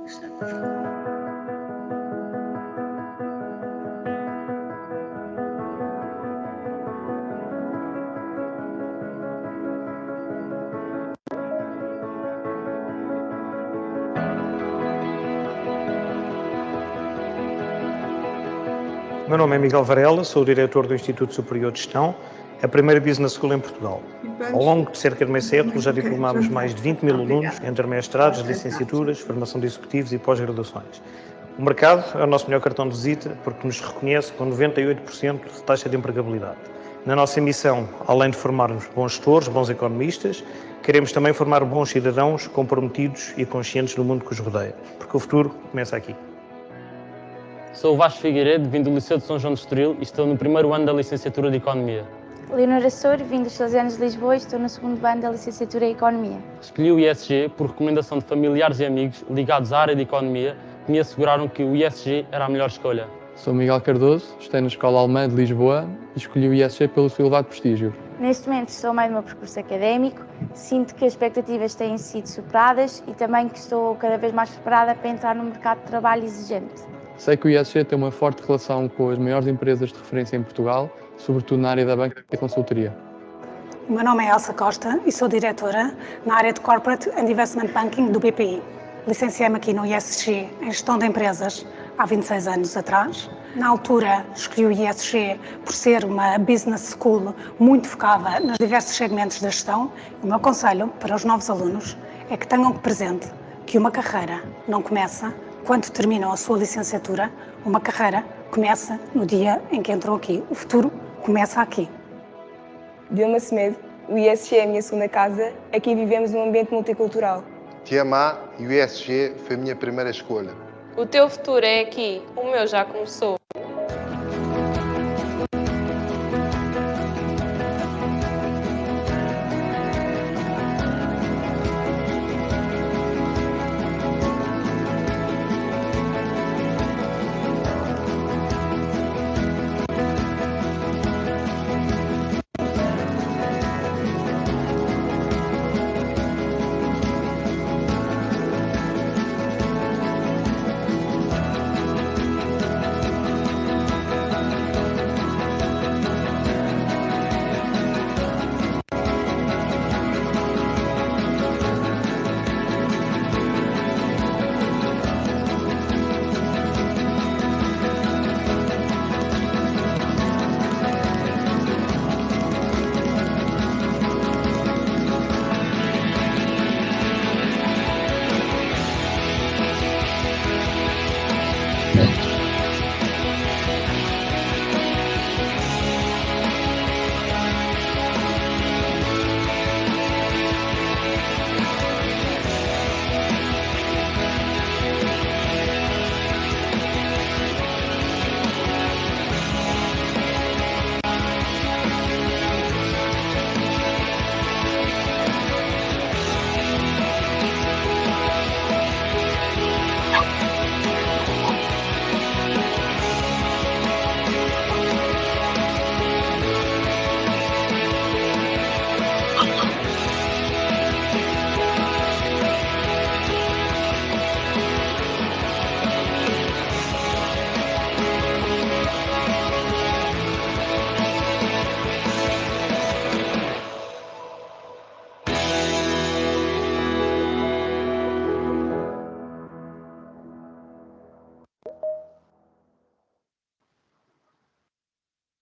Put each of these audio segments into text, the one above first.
O meu nome é Miguel Varela, sou o diretor do Instituto Superior de Gestão, a primeira Business School em Portugal. Ao longo de cerca de meio século já diplomámos mais de 20 mil alunos entre mestrados, licenciaturas, formação de executivos e pós-graduações. O mercado é o nosso melhor cartão de visita porque nos reconhece com 98% de taxa de empregabilidade. Na nossa missão, além de formarmos bons gestores, bons economistas, queremos também formar bons cidadãos comprometidos e conscientes do mundo que os rodeia, porque o futuro começa aqui. Sou o Vasco Figueiredo, vim do Liceu de São João de Estoril e estou no primeiro ano da licenciatura de Economia. Leonora Souro, vim dos Salesianos de Lisboa e estou no segundo ano da licenciatura em Economia. Escolhi o ISG por recomendação de familiares e amigos ligados à área de Economia que me asseguraram que o ISG era a melhor escolha. Sou Miguel Cardoso, estudei na Escola Alemã de Lisboa e escolhi o ISG pelo seu elevado prestígio. Neste momento estou a meio do meu percurso académico, sinto que as expectativas têm sido superadas e também que estou cada vez mais preparada para entrar num mercado de trabalho exigente. Sei que o ISG tem uma forte relação com as maiores empresas de referência em Portugal, sobretudo na área da banca e consultoria. O meu nome é Elsa Costa e sou diretora na área de Corporate and Investment Banking do BPI. Licenciei-me aqui no ISG em Gestão de Empresas há 26 anos atrás. Na altura escolhi o ISG por ser uma business school muito focada nos diversos segmentos da gestão. O meu conselho para os novos alunos é que tenham presente que uma carreira não começa quando terminam a sua licenciatura, uma carreira começa no dia em que entram aqui. O futuro começa aqui. Dilma Semedo, o ISG é a minha segunda casa, aqui vivemos num ambiente multicultural. Te Amar e o ISG foi a minha primeira escolha. O teu futuro é aqui, o meu já começou.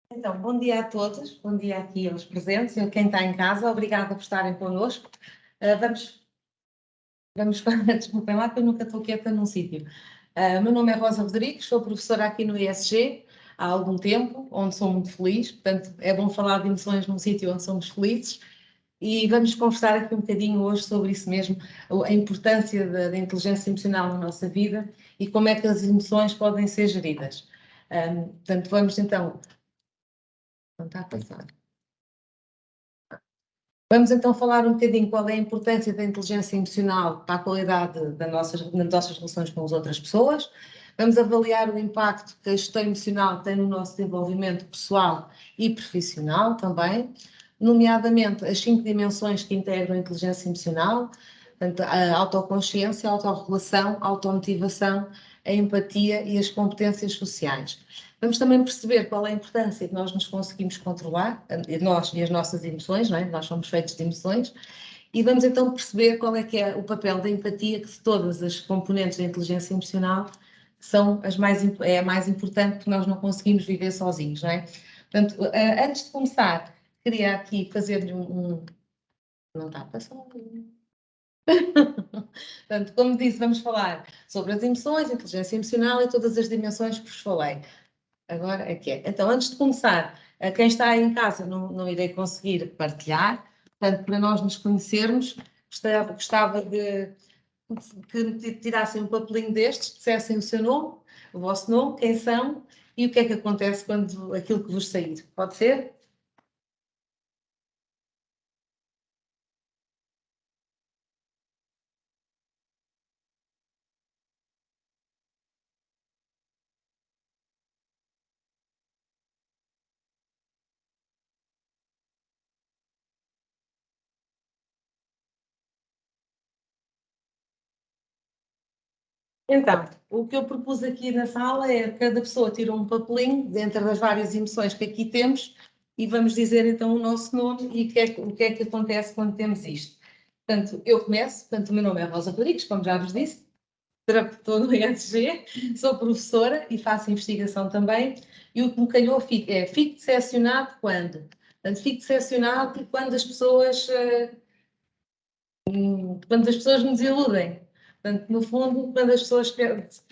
Então, bom dia a todos, bom dia aqui aos presentes e a quem está em casa, obrigada por estarem connosco. Desculpem lá que eu nunca estou quieta num sítio. Meu nome é Rosa Rodrigues, sou professora aqui no ISG há algum tempo, onde sou muito feliz, portanto é bom falar de emoções num sítio onde somos felizes e vamos conversar aqui um bocadinho hoje sobre isso mesmo, a importância da inteligência emocional na nossa vida e como é que as emoções podem ser geridas. Portanto, vamos então... Não está a passar. Vamos então falar um bocadinho qual é a importância da inteligência emocional para a qualidade das nossas relações com as outras pessoas. Vamos avaliar o impacto que a gestão emocional tem no nosso desenvolvimento pessoal e profissional também, nomeadamente as 5 dimensões que integram a inteligência emocional. Portanto, a autoconsciência, a autorregulação, a automotivação, a empatia e as competências sociais. Vamos também perceber qual é a importância que nós nos conseguimos controlar, nós e as nossas emoções, não é? Nós somos feitos de emoções, e vamos então perceber qual é que é o papel da empatia, que de todas as componentes da inteligência emocional são é a mais importante, porque nós não conseguimos viver sozinhos, não é? Portanto, antes de começar, queria aqui fazer-lhe Não está a passar. Portanto, como disse, vamos falar sobre as emoções, inteligência emocional e todas as dimensões que vos falei. Agora é que é. Então, antes de começar, quem está aí em casa não irei conseguir partilhar. Portanto, para nós nos conhecermos, gostava de que me tirassem um papelinho destes, dissessem o seu nome, o vosso nome, quem são e o que é que acontece quando aquilo que vos sair. Pode ser? Então, o que eu propus aqui na sala é que cada pessoa tira um papelinho dentro das várias emoções que aqui temos e vamos dizer então o nosso nome e o que é que acontece quando temos isto. Portanto, eu começo, portanto, o meu nome é Rosa Rodrigues, como já vos disse, estou no ESG, sou professora e faço investigação também, e o que me calhou fico decepcionado quando? Portanto, fico decepcionado quando as pessoas me desiludem. Portanto, no fundo, quando as pessoas,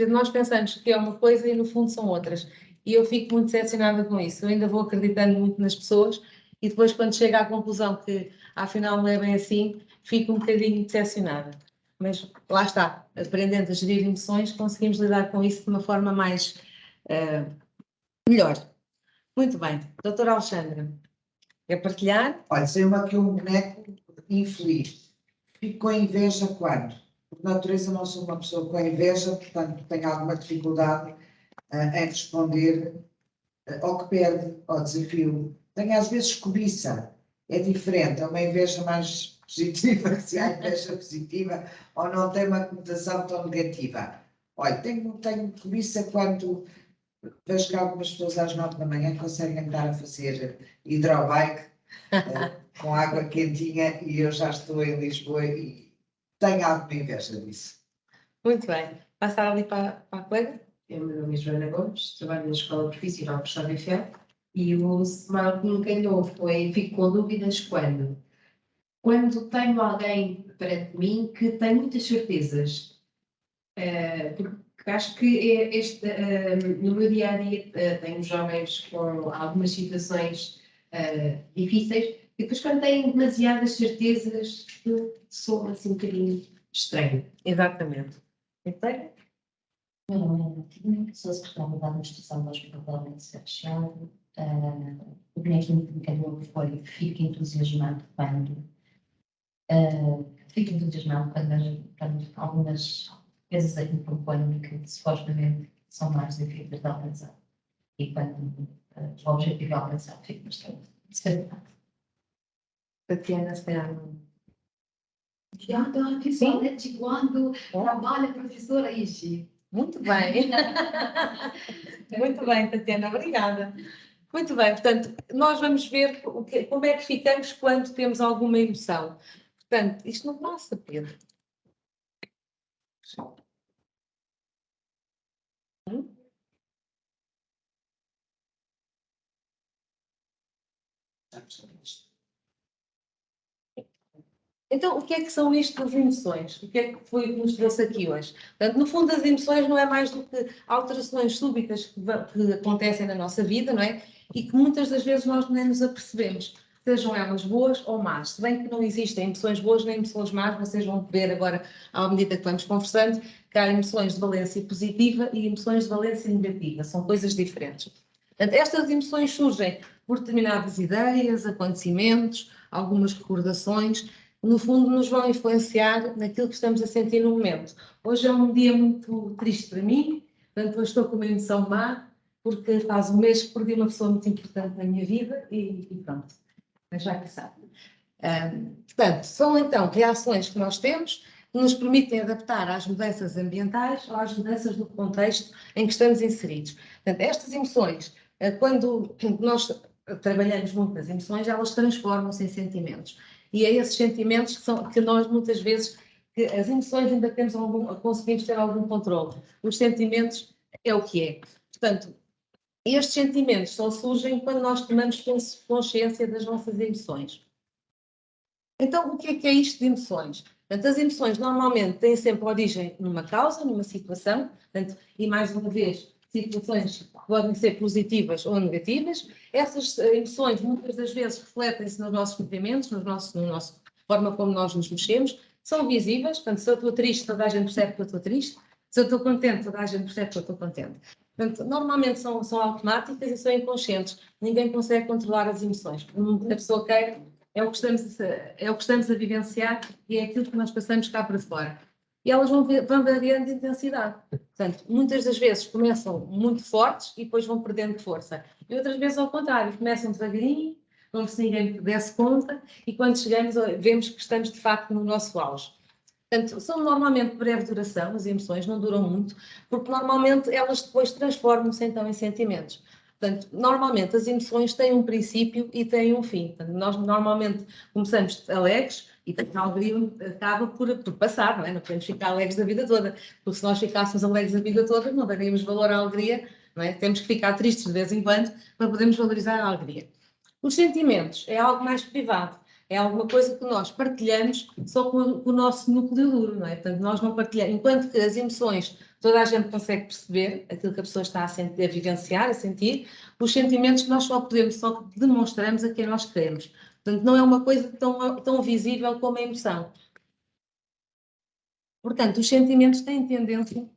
nós pensamos que é uma coisa e no fundo são outras. E eu fico muito decepcionada com isso. Eu ainda vou acreditando muito nas pessoas e depois, quando chego à conclusão que afinal não é bem assim, fico um bocadinho decepcionada. Mas lá está, aprendendo a gerir emoções, conseguimos lidar com isso de uma forma mais melhor. Muito bem. Doutora Alexandra, quer partilhar? Olha, saiu-me aqui um boneco infeliz. Fico com inveja quando? Por natureza não sou uma pessoa com inveja, portanto tenho alguma dificuldade em responder ao que pede, ao desafio. Tenho às vezes cobiça, é diferente, é uma inveja mais positiva, se há inveja positiva ou não tem uma conotação tão negativa. Olha, tenho cobiça quando vejo que algumas pessoas às 9 da manhã conseguem andar a fazer hidrobike com água quentinha e eu já estou em Lisboa e tenho alguma inveja disso. Muito bem. Passar ali para a colega. Meu nome é Joana Gomes, trabalho na Escola Profissional de Estado Eiffel e o semana que me calhou foi fico com dúvidas quando? Quando tenho alguém perante mim que tem muitas certezas. Porque acho que no meu dia a dia tenho jovens com algumas situações difíceis e depois quando têm demasiadas certezas eu sou assim um bocadinho estranho. Exatamente. Então, Meu nome é Martina, sou secretária da Administração do Hospital de Almense Recheado. O bonequinho que me calhou foi fico entusiasmado quando algumas vezes aqui proponho que supostamente são mais difíceis de alcançar. E quando o objetivo é alcançado, fico bastante desesperada. Tatiana, se calhar Já principalmente quando trabalha professora Igi. Muito bem. Muito bem, Tatiana, obrigada. Muito bem, portanto, nós vamos ver como é que ficamos quando temos alguma emoção. Portanto, isto não passa, Pedro. Então, o que é que são isto das emoções? O que é que foi que nos trouxe aqui hoje? Portanto, no fundo, as emoções não é mais do que alterações súbitas que acontecem na nossa vida, não é? E que muitas das vezes nós nem nos apercebemos, sejam elas boas ou más. Se bem que não existem emoções boas nem emoções más, vocês vão ver agora, à medida que vamos conversando, que há emoções de valência positiva e emoções de valência negativa. São coisas diferentes. Portanto, estas emoções surgem por determinadas ideias, acontecimentos, algumas recordações, no fundo nos vão influenciar naquilo que estamos a sentir no momento. Hoje é um dia muito triste para mim, portanto hoje estou com uma emoção má, porque faz um mês que perdi uma pessoa muito importante na minha vida e pronto, mas já que sabe. Portanto, são então reações que nós temos que nos permitem adaptar às mudanças ambientais ou às mudanças do contexto em que estamos inseridos. Portanto, estas emoções, quando nós trabalhamos muito nas emoções, elas transformam-se em sentimentos. E é esses sentimentos que nós muitas vezes, que as emoções ainda conseguimos ter algum controle. Os sentimentos é o que é. Portanto, estes sentimentos só surgem quando nós tomamos consciência das nossas emoções. Então, o que é isto de emoções? Portanto, as emoções normalmente têm sempre origem numa causa, numa situação, portanto, e mais uma vez, situações podem ser positivas ou negativas. Essas emoções muitas das vezes refletem-se nos nossos movimentos, na nossa forma como nós nos mexemos, são visíveis, portanto, se eu estou triste, toda a gente percebe que eu estou triste, se eu estou contente, toda a gente percebe que eu estou contente. Portanto, normalmente são automáticas e são inconscientes, ninguém consegue controlar as emoções. A pessoa queira, é o que estamos a vivenciar e é aquilo que nós passamos cá para fora. E elas vão variando de intensidade. Portanto, muitas das vezes começam muito fortes e depois vão perdendo força. E outras vezes ao contrário, começam devagarinho, como se ninguém desse conta, e quando chegamos vemos que estamos de facto no nosso auge. Portanto, são normalmente de breve duração, as emoções não duram muito, porque normalmente elas depois transformam-se então em sentimentos. Portanto, normalmente as emoções têm um princípio e têm um fim. Portanto, nós normalmente começamos alegres e a alegria acaba por passar, não é? Não podemos ficar alegres a vida toda, porque se nós ficássemos alegres a vida toda, não daríamos valor à alegria, não é? Temos que ficar tristes de vez em quando para podermos valorizar a alegria. Os sentimentos é algo mais privado, é alguma coisa que nós partilhamos só com o nosso núcleo duro, não é? Portanto, nós não partilhamos, enquanto que as emoções toda a gente consegue perceber aquilo que a pessoa está a vivenciar, a sentir, os sentimentos nós só demonstramos a quem nós queremos. Portanto, não é uma coisa tão visível como a emoção. Portanto, os sentimentos têm tendência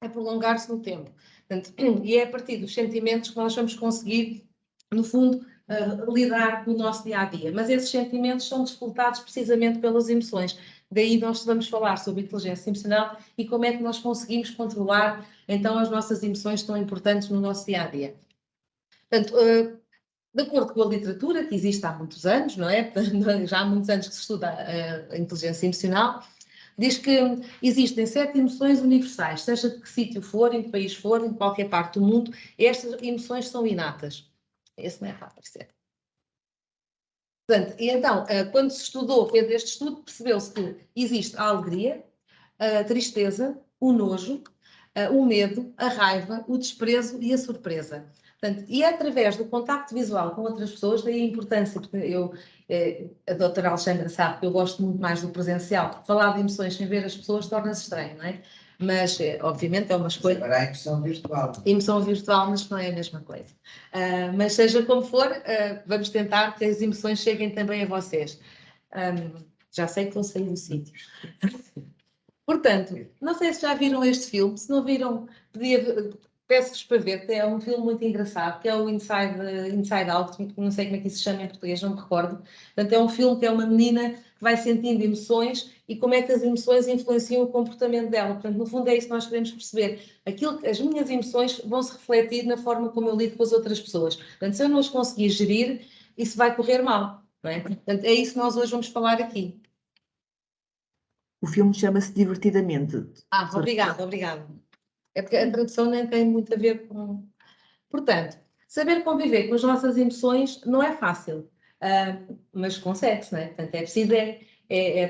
a prolongar-se no tempo. Portanto, e é a partir dos sentimentos que nós vamos conseguir, no fundo, lidar com o nosso dia-a-dia. Mas esses sentimentos são disputados precisamente pelas emoções. Daí nós vamos falar sobre inteligência emocional e como é que nós conseguimos controlar, então, as nossas emoções tão importantes no nosso dia-a-dia. Portanto, de acordo com a literatura, que existe há muitos anos, não é? Já há muitos anos que se estuda a inteligência emocional, diz que existem 7 emoções universais, seja de que sítio for, em que país for, em qualquer parte do mundo, estas emoções são inatas. Esse não é para aparecer. Portanto, e então, quando se fez este estudo, percebeu-se que existe a alegria, a tristeza, o nojo, o medo, a raiva, o desprezo e a surpresa. Portanto, e é através do contacto visual com outras pessoas, daí a importância, porque a doutora Alexandra sabe que eu gosto muito mais do presencial, porque falar de emoções sem ver as pessoas torna-se estranho, não é? Mas, obviamente, é uma escolha. Para a emoção virtual. Emoção virtual, mas não é a mesma coisa. Mas seja como for, vamos tentar que as emoções cheguem também a vocês. Já sei que estou a sair do sítio. Portanto, não sei se já viram este filme, se não viram, peço-vos para ver, que é um filme muito engraçado, que é o Inside Out, não sei como é que isso se chama em português, não me recordo. Portanto, é um filme que é uma menina que vai sentindo emoções e como é que as emoções influenciam o comportamento dela. Portanto, no fundo é isso que nós queremos perceber. As minhas emoções vão se refletir na forma como eu lido com as outras pessoas. Portanto, se eu não as conseguir gerir, isso vai correr mal, não é? Portanto, é isso que nós hoje vamos falar aqui. O filme chama-se Divertidamente. Obrigada. É porque a tradução nem tem muito a ver com... Portanto, saber conviver com as nossas emoções não é fácil, mas consegue-se, não é? Portanto, é preciso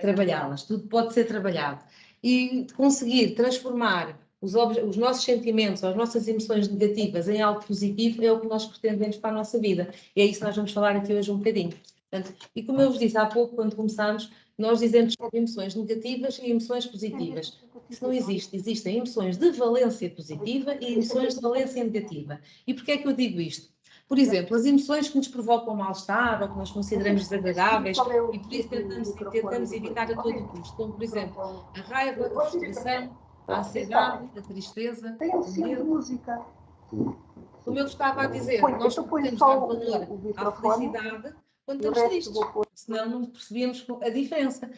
trabalhá-las. Tudo pode ser trabalhado. E conseguir transformar os nossos sentimentos, as nossas emoções negativas em algo positivo é o que nós pretendemos para a nossa vida. E é isso que nós vamos falar aqui hoje um bocadinho. Portanto, e como eu vos disse há pouco, quando começámos, nós dizemos emoções negativas e emoções positivas. Isso não existe. Existem emoções de valência positiva e emoções de valência negativa. E porquê é que eu digo isto? Por exemplo, as emoções que nos provocam mal-estar ou que nós consideramos desagradáveis e por isso tentamos evitar a todo custo. Como, por exemplo, a raiva, a frustração, a ansiedade, a tristeza, o medo. Como eu estava a dizer, nós temos dar valor à felicidade quando estamos tristes, senão não percebemos a diferença.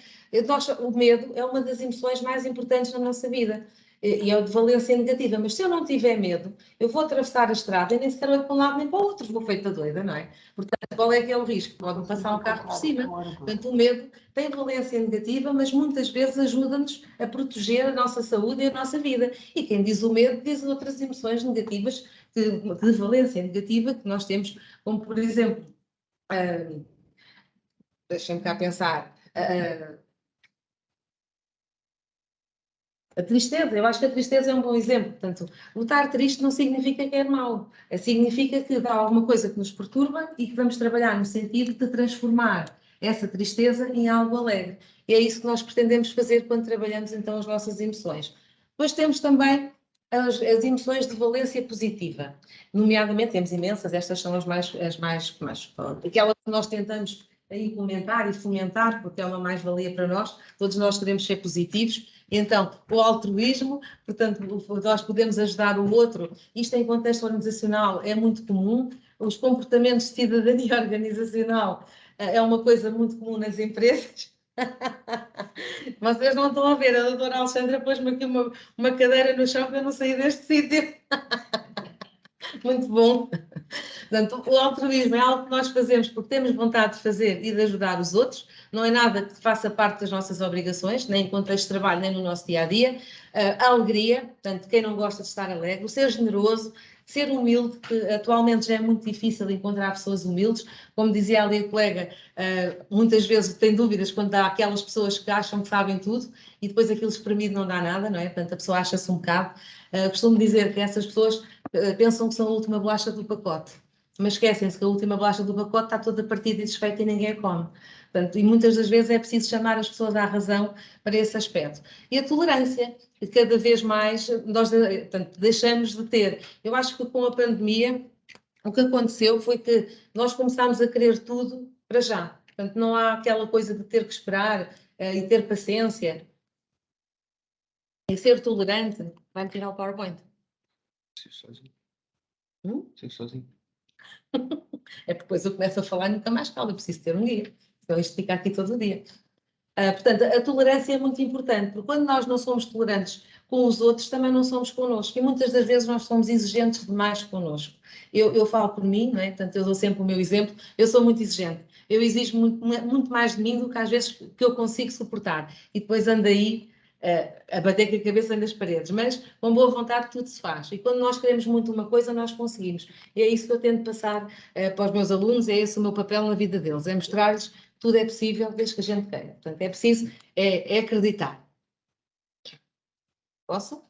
O medo é uma das emoções mais importantes na nossa vida. e é de valência negativa, mas se eu não tiver medo, eu vou atravessar a estrada e nem sequer olho para um lado nem para o outro, vou feita doida, não é? Portanto, qual é que é o risco? Pode passar um carro por cima. Portanto, o medo tem valência negativa, mas muitas vezes ajuda-nos a proteger a nossa saúde e a nossa vida. E quem diz o medo diz outras emoções negativas, de valência negativa que nós temos, como por exemplo, deixem-me cá pensar, a tristeza, eu acho que a tristeza é um bom exemplo. Portanto, estar triste não significa que é mau. Significa que há alguma coisa que nos perturba e que vamos trabalhar no sentido de transformar essa tristeza em algo alegre. E é isso que nós pretendemos fazer quando trabalhamos então as nossas emoções. Depois temos também as emoções de valência positiva. Nomeadamente, temos imensas, estas são as mais aquelas que nós tentamos implementar e fomentar, porque é uma mais-valia para nós. Todos nós queremos ser positivos. Então, o altruísmo, portanto, nós podemos ajudar o outro. Isto em contexto organizacional é muito comum. Os comportamentos de cidadania organizacional é uma coisa muito comum nas empresas. Vocês não estão a ver, a doutora Alexandra pôs-me aqui uma cadeira no chão para eu não sair deste sítio. Muito bom. Portanto, o altruísmo é algo que nós fazemos porque temos vontade de fazer e de ajudar os outros, não é nada que faça parte das nossas obrigações, nem em contexto de trabalho, nem no nosso dia-a-dia. A alegria, portanto, quem não gosta de estar alegre, o ser generoso, ser humilde, que atualmente já é muito difícil encontrar pessoas humildes. Como dizia ali a colega, muitas vezes tem dúvidas quando há aquelas pessoas que acham que sabem tudo e depois aquilo espremido não dá nada, não é? Portanto, a pessoa acha-se um bocado. Costumo dizer que essas pessoas pensam que são a última bolacha do pacote, mas esquecem-se que a última bolacha do pacote está toda partida e desfeita e ninguém a come. Portanto, e muitas das vezes é preciso chamar as pessoas à razão para esse aspecto. E a tolerância, que cada vez mais nós deixamos de ter. Eu acho que com a pandemia o que aconteceu foi que nós começámos a querer tudo para já. Portanto, não há aquela coisa de ter que esperar e ter paciência e ser tolerante. Vai-me tirar o PowerPoint. Sim, sozinho. Sim, sozinho. É porque depois eu começo a falar e nunca mais calo, eu preciso ter um guia, senão isto fica aqui todo o dia. Portanto, a tolerância é muito importante, porque quando nós não somos tolerantes com os outros, também não somos connosco, e muitas das vezes nós somos exigentes demais connosco. Eu falo por mim, não é? Portanto, eu dou sempre o meu exemplo, eu sou muito exigente, eu exijo muito mais de mim do que às vezes que eu consigo suportar, e depois ando aí a bater com a cabeça nas paredes, mas com boa vontade tudo se faz. E quando nós queremos muito uma coisa, nós conseguimos. E é isso que eu tento passar para os meus alunos, é esse o meu papel na vida deles, é mostrar-lhes que tudo é possível desde que a gente queira. Portanto, é preciso acreditar. Posso?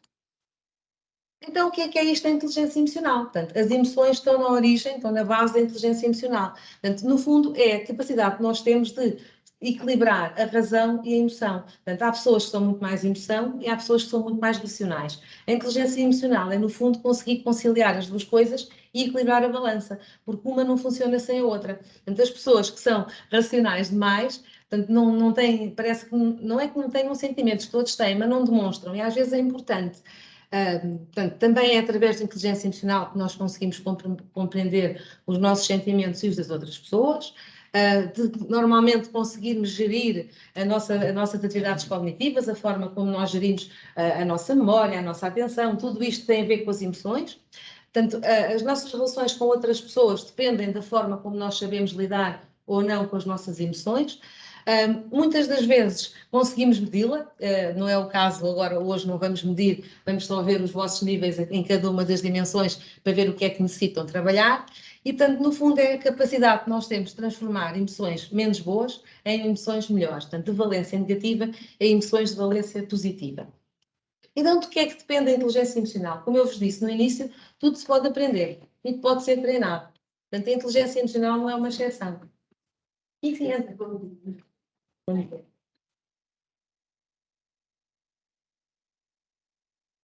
Então, o que é isto da inteligência emocional? Portanto, as emoções estão na origem, estão na base da inteligência emocional. Portanto, no fundo, é a capacidade que nós temos de equilibrar a razão e a emoção. Portanto, há pessoas que são muito mais emoção e há pessoas que são muito mais racionais. A inteligência emocional é, no fundo, conseguir conciliar as duas coisas e equilibrar a balança, porque uma não funciona sem a outra. Portanto, as pessoas que são racionais demais, portanto, não têm, parece que não é que não tenham sentimentos, todos têm, mas não demonstram, e às vezes é importante. Portanto, também é através da inteligência emocional que nós conseguimos compreender os nossos sentimentos e os das outras pessoas, de normalmente conseguirmos gerir as nossas atividades cognitivas, a forma como nós gerimos a nossa memória, a nossa atenção, tudo isto tem a ver com as emoções. Portanto, as nossas relações com outras pessoas dependem da forma como nós sabemos lidar ou não com as nossas emoções. Muitas das vezes conseguimos medi-la, não é o caso agora, hoje não vamos medir, vamos só ver os vossos níveis em cada uma das dimensões para ver o que é que necessitam trabalhar e, portanto, no fundo é a capacidade que nós temos de transformar emoções menos boas em emoções melhores, portanto, de valência negativa em emoções de valência positiva. Então, do que é que depende a inteligência emocional? Como eu vos disse no início, tudo se pode aprender, tudo pode ser treinado. Portanto, a inteligência emocional não é uma exceção. Enfim,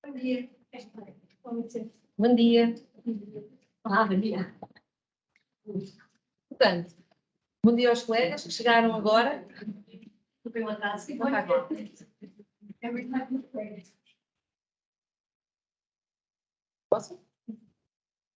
Bom dia. Bom dia. Olá, bom dia. Portanto, bom dia aos colegas que chegaram agora. Posso?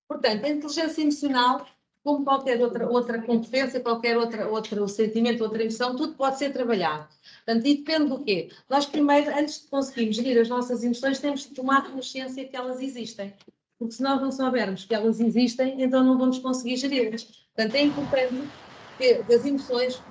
Portanto, a inteligência emocional como qualquer outra competência, qualquer outro sentimento, outra emoção, tudo pode ser trabalhado. Portanto, e depende do quê? Nós primeiro, antes de conseguirmos gerir as nossas emoções, temos de tomar consciência que elas existem. Porque se nós não soubermos que elas existem, então não vamos conseguir geri-las. Portanto, é importante que das emoções,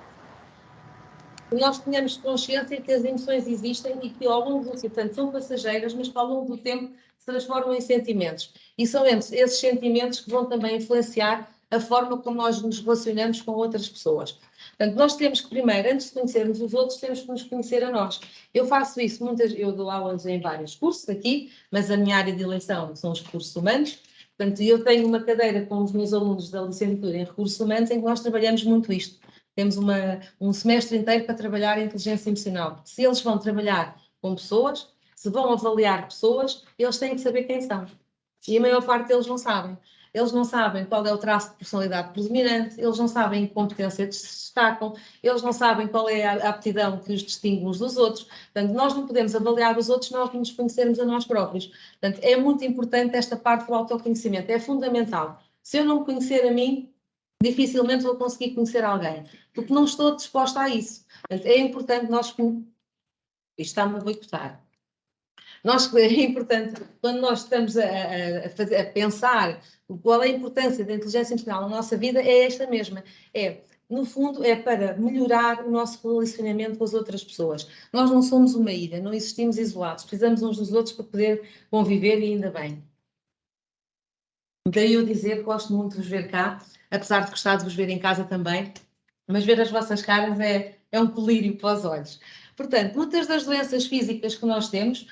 que nós tenhamos consciência que as emoções existem e que ao longo do tempo, portanto, são passageiras, mas que ao longo do tempo se transformam em sentimentos. E são esses sentimentos que vão também influenciar a forma como nós nos relacionamos com outras pessoas. Portanto, nós temos que primeiro, antes de conhecermos os outros, temos que nos conhecer a nós. Eu faço isso, eu dou aulas em vários cursos aqui, mas a minha área de eleição são os recursos humanos. Portanto, eu tenho uma cadeira com os meus alunos da licenciatura em recursos humanos em que nós trabalhamos muito isto. Temos um semestre inteiro para trabalhar a inteligência emocional. Se eles vão trabalhar com pessoas, se vão avaliar pessoas, eles têm que saber quem são. E a maior parte deles não sabem. Eles não sabem qual é o traço de personalidade predominante, eles não sabem em que competência se destacam, eles não sabem qual é a aptidão que os distingue uns dos outros. Portanto, nós não podemos avaliar os outros se nós não nos conhecermos a nós próprios. Portanto, é muito importante esta parte do autoconhecimento, é fundamental. Se eu não me conhecer a mim, dificilmente vou conseguir conhecer alguém, porque não estou disposta a isso. Portanto, é importante nós... Isto está-me a boicotar. É importante, quando nós estamos a pensar qual é a importância da inteligência emocional na nossa vida, é esta mesma. No fundo, é para melhorar o nosso relacionamento com as outras pessoas. Nós não somos uma ilha, não existimos isolados, precisamos uns dos outros para poder conviver e ainda bem. Daí eu dizer que gosto muito de vos ver cá, apesar de gostar de vos ver em casa também, mas ver as vossas caras é um colírio para os olhos. Portanto, muitas das doenças físicas que nós temos,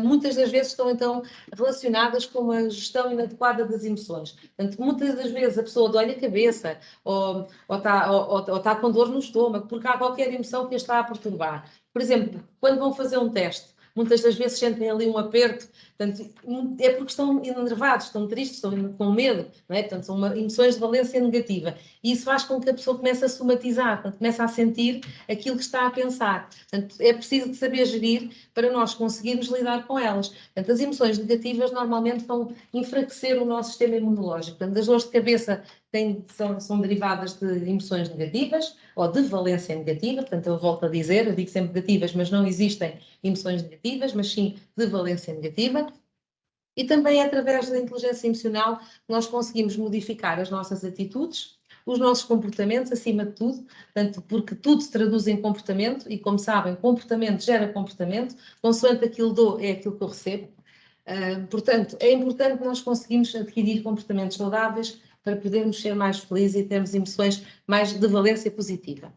muitas das vezes estão então relacionadas com uma gestão inadequada das emoções. Portanto, muitas das vezes a pessoa dói a cabeça ou está com dor no estômago, porque há qualquer emoção que a está a perturbar. Por exemplo, quando vão fazer um teste, muitas das vezes sentem ali um aperto, portanto, é porque estão enervados, estão tristes, estão com medo, não é? Portanto, são emoções de valência negativa. E isso faz com que a pessoa comece a somatizar, portanto, comece a sentir aquilo que está a pensar. Portanto, é preciso saber gerir para nós conseguirmos lidar com elas. Portanto, as emoções negativas normalmente vão enfraquecer o nosso sistema imunológico. Portanto, as dores de cabeça são derivadas de emoções negativas ou de valência negativa, portanto, eu volto a dizer, eu digo sempre negativas, mas não existem emoções negativas, mas sim de valência negativa. E também é através da inteligência emocional que nós conseguimos modificar as nossas atitudes, os nossos comportamentos, acima de tudo, portanto, porque tudo se traduz em comportamento e, como sabem, comportamento gera comportamento, consoante aquilo dou é aquilo que eu recebo. Portanto, é importante nós conseguirmos adquirir comportamentos saudáveis para podermos ser mais felizes e termos emoções mais de valência positiva.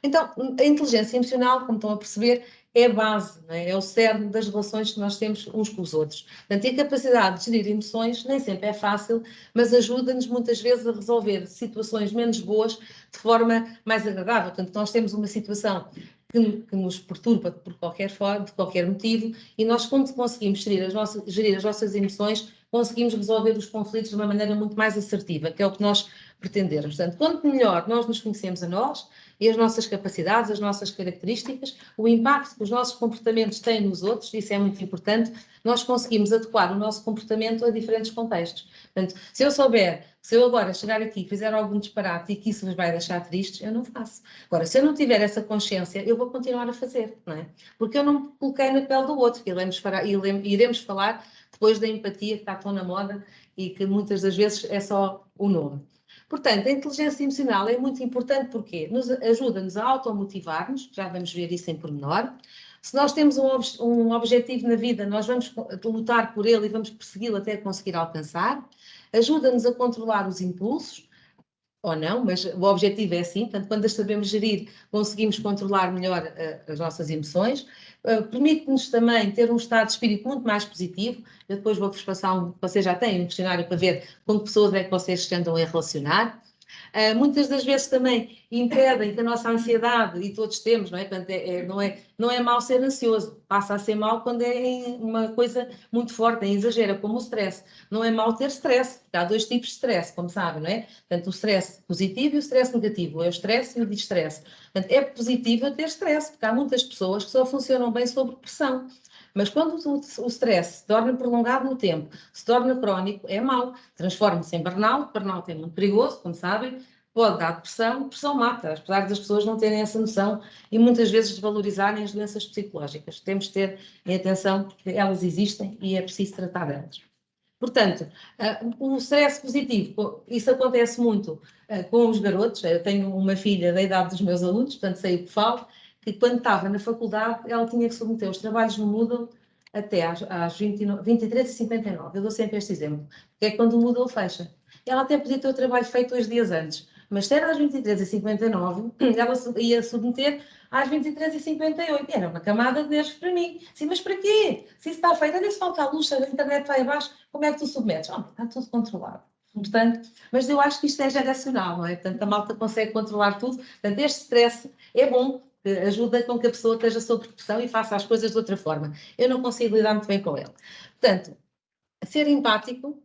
Então, a inteligência emocional, como estão a perceber, é a base, não é? É o cerne das relações que nós temos uns com os outros. Portanto, e a capacidade de gerir emoções nem sempre é fácil, mas ajuda-nos muitas vezes a resolver situações menos boas de forma mais agradável. Portanto, nós temos uma situação que nos perturba por qualquer forma, de qualquer motivo, e nós, quando conseguimos gerir as nossas emoções, conseguimos resolver os conflitos de uma maneira muito mais assertiva, que é o que nós pretendemos. Portanto, quanto melhor nós nos conhecemos a nós e as nossas capacidades, as nossas características, o impacto que os nossos comportamentos têm nos outros, isso é muito importante, nós conseguimos adequar o nosso comportamento a diferentes contextos. Portanto, se eu souber, se eu agora chegar aqui e fizer algum disparate e que isso vos vai deixar tristes, eu não faço. Agora, se eu não tiver essa consciência, eu vou continuar a fazer, não é? Porque eu não me coloquei na pele do outro. Iremos falar depois da empatia que está tão na moda e que muitas das vezes é só o nome. Portanto, a inteligência emocional é muito importante porque ajuda-nos a automotivar-nos, já vamos ver isso em pormenor. Se nós temos um objetivo na vida, nós vamos lutar por ele e vamos persegui-lo até conseguir alcançar. Ajuda-nos a controlar os impulsos, ou não, mas o objetivo é assim, portanto, quando as sabemos gerir, conseguimos controlar melhor as nossas emoções. Permite-nos também ter um estado de espírito muito mais positivo. Eu depois vou-vos passar vocês já têm um questionário para ver com que pessoas é que vocês se andam a relacionar. Muitas das vezes também impedem que a nossa ansiedade, e todos temos, não é? Portanto, não é mau ser ansioso, passa a ser mau quando é uma coisa muito forte, em exagero, como o stress. Não é mau ter stress, porque há dois tipos de stress, como sabem, não é? Portanto, o stress positivo e o stress negativo, é o stress e o distress. Portanto, é positivo ter stress, porque há muitas pessoas que só funcionam bem sob pressão. Mas quando o stress se torna prolongado no tempo, se torna crónico, é mau. Transforma-se em burnout. Burnout é muito perigoso, como sabem. Pode dar depressão. Depressão mata, apesar das pessoas não terem essa noção e muitas vezes desvalorizarem as doenças psicológicas. Temos de ter em atenção que elas existem e é preciso tratar delas. Portanto, o stress positivo, isso acontece muito com os garotos. Eu tenho uma filha da idade dos meus alunos, portanto sei o que falo, que quando estava na faculdade ela tinha que submeter os trabalhos no Moodle até às 23h59. Eu dou sempre este exemplo, que é quando o Moodle fecha. Ela até podia ter o trabalho feito 2 dias antes, mas se era às 23h59, ela ia submeter às 23h58. Era uma camada de nervos para mim. Sim, mas para quê? Se isso está feito, olha se falta a luz, a internet vai abaixo, como é que tu submetes? Está tudo controlado. Portanto, mas eu acho que isto é geracional, não é? Portanto, a malta consegue controlar tudo. Portanto, este stress é bom, ajuda com que a pessoa esteja sob pressão e faça as coisas de outra forma. Eu não consigo lidar muito bem com ele. Portanto, ser empático...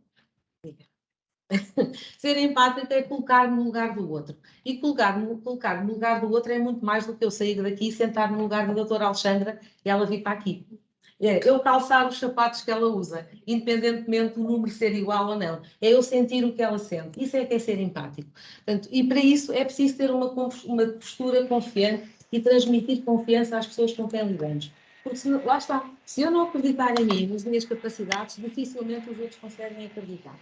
Ser empático é colocar no lugar do outro. E colocar no lugar do outro é muito mais do que eu sair daqui e sentar no lugar da doutora Alexandra e ela vir para aqui. É eu calçar os sapatos que ela usa, independentemente do número ser igual ou não. É eu sentir o que ela sente. Isso é que é ser empático. Portanto, e para isso é preciso ter uma postura confiante e transmitir confiança às pessoas com quem lidamos. Porque lá está, se eu não acreditar em mim, nas minhas capacidades, dificilmente os outros conseguem acreditar.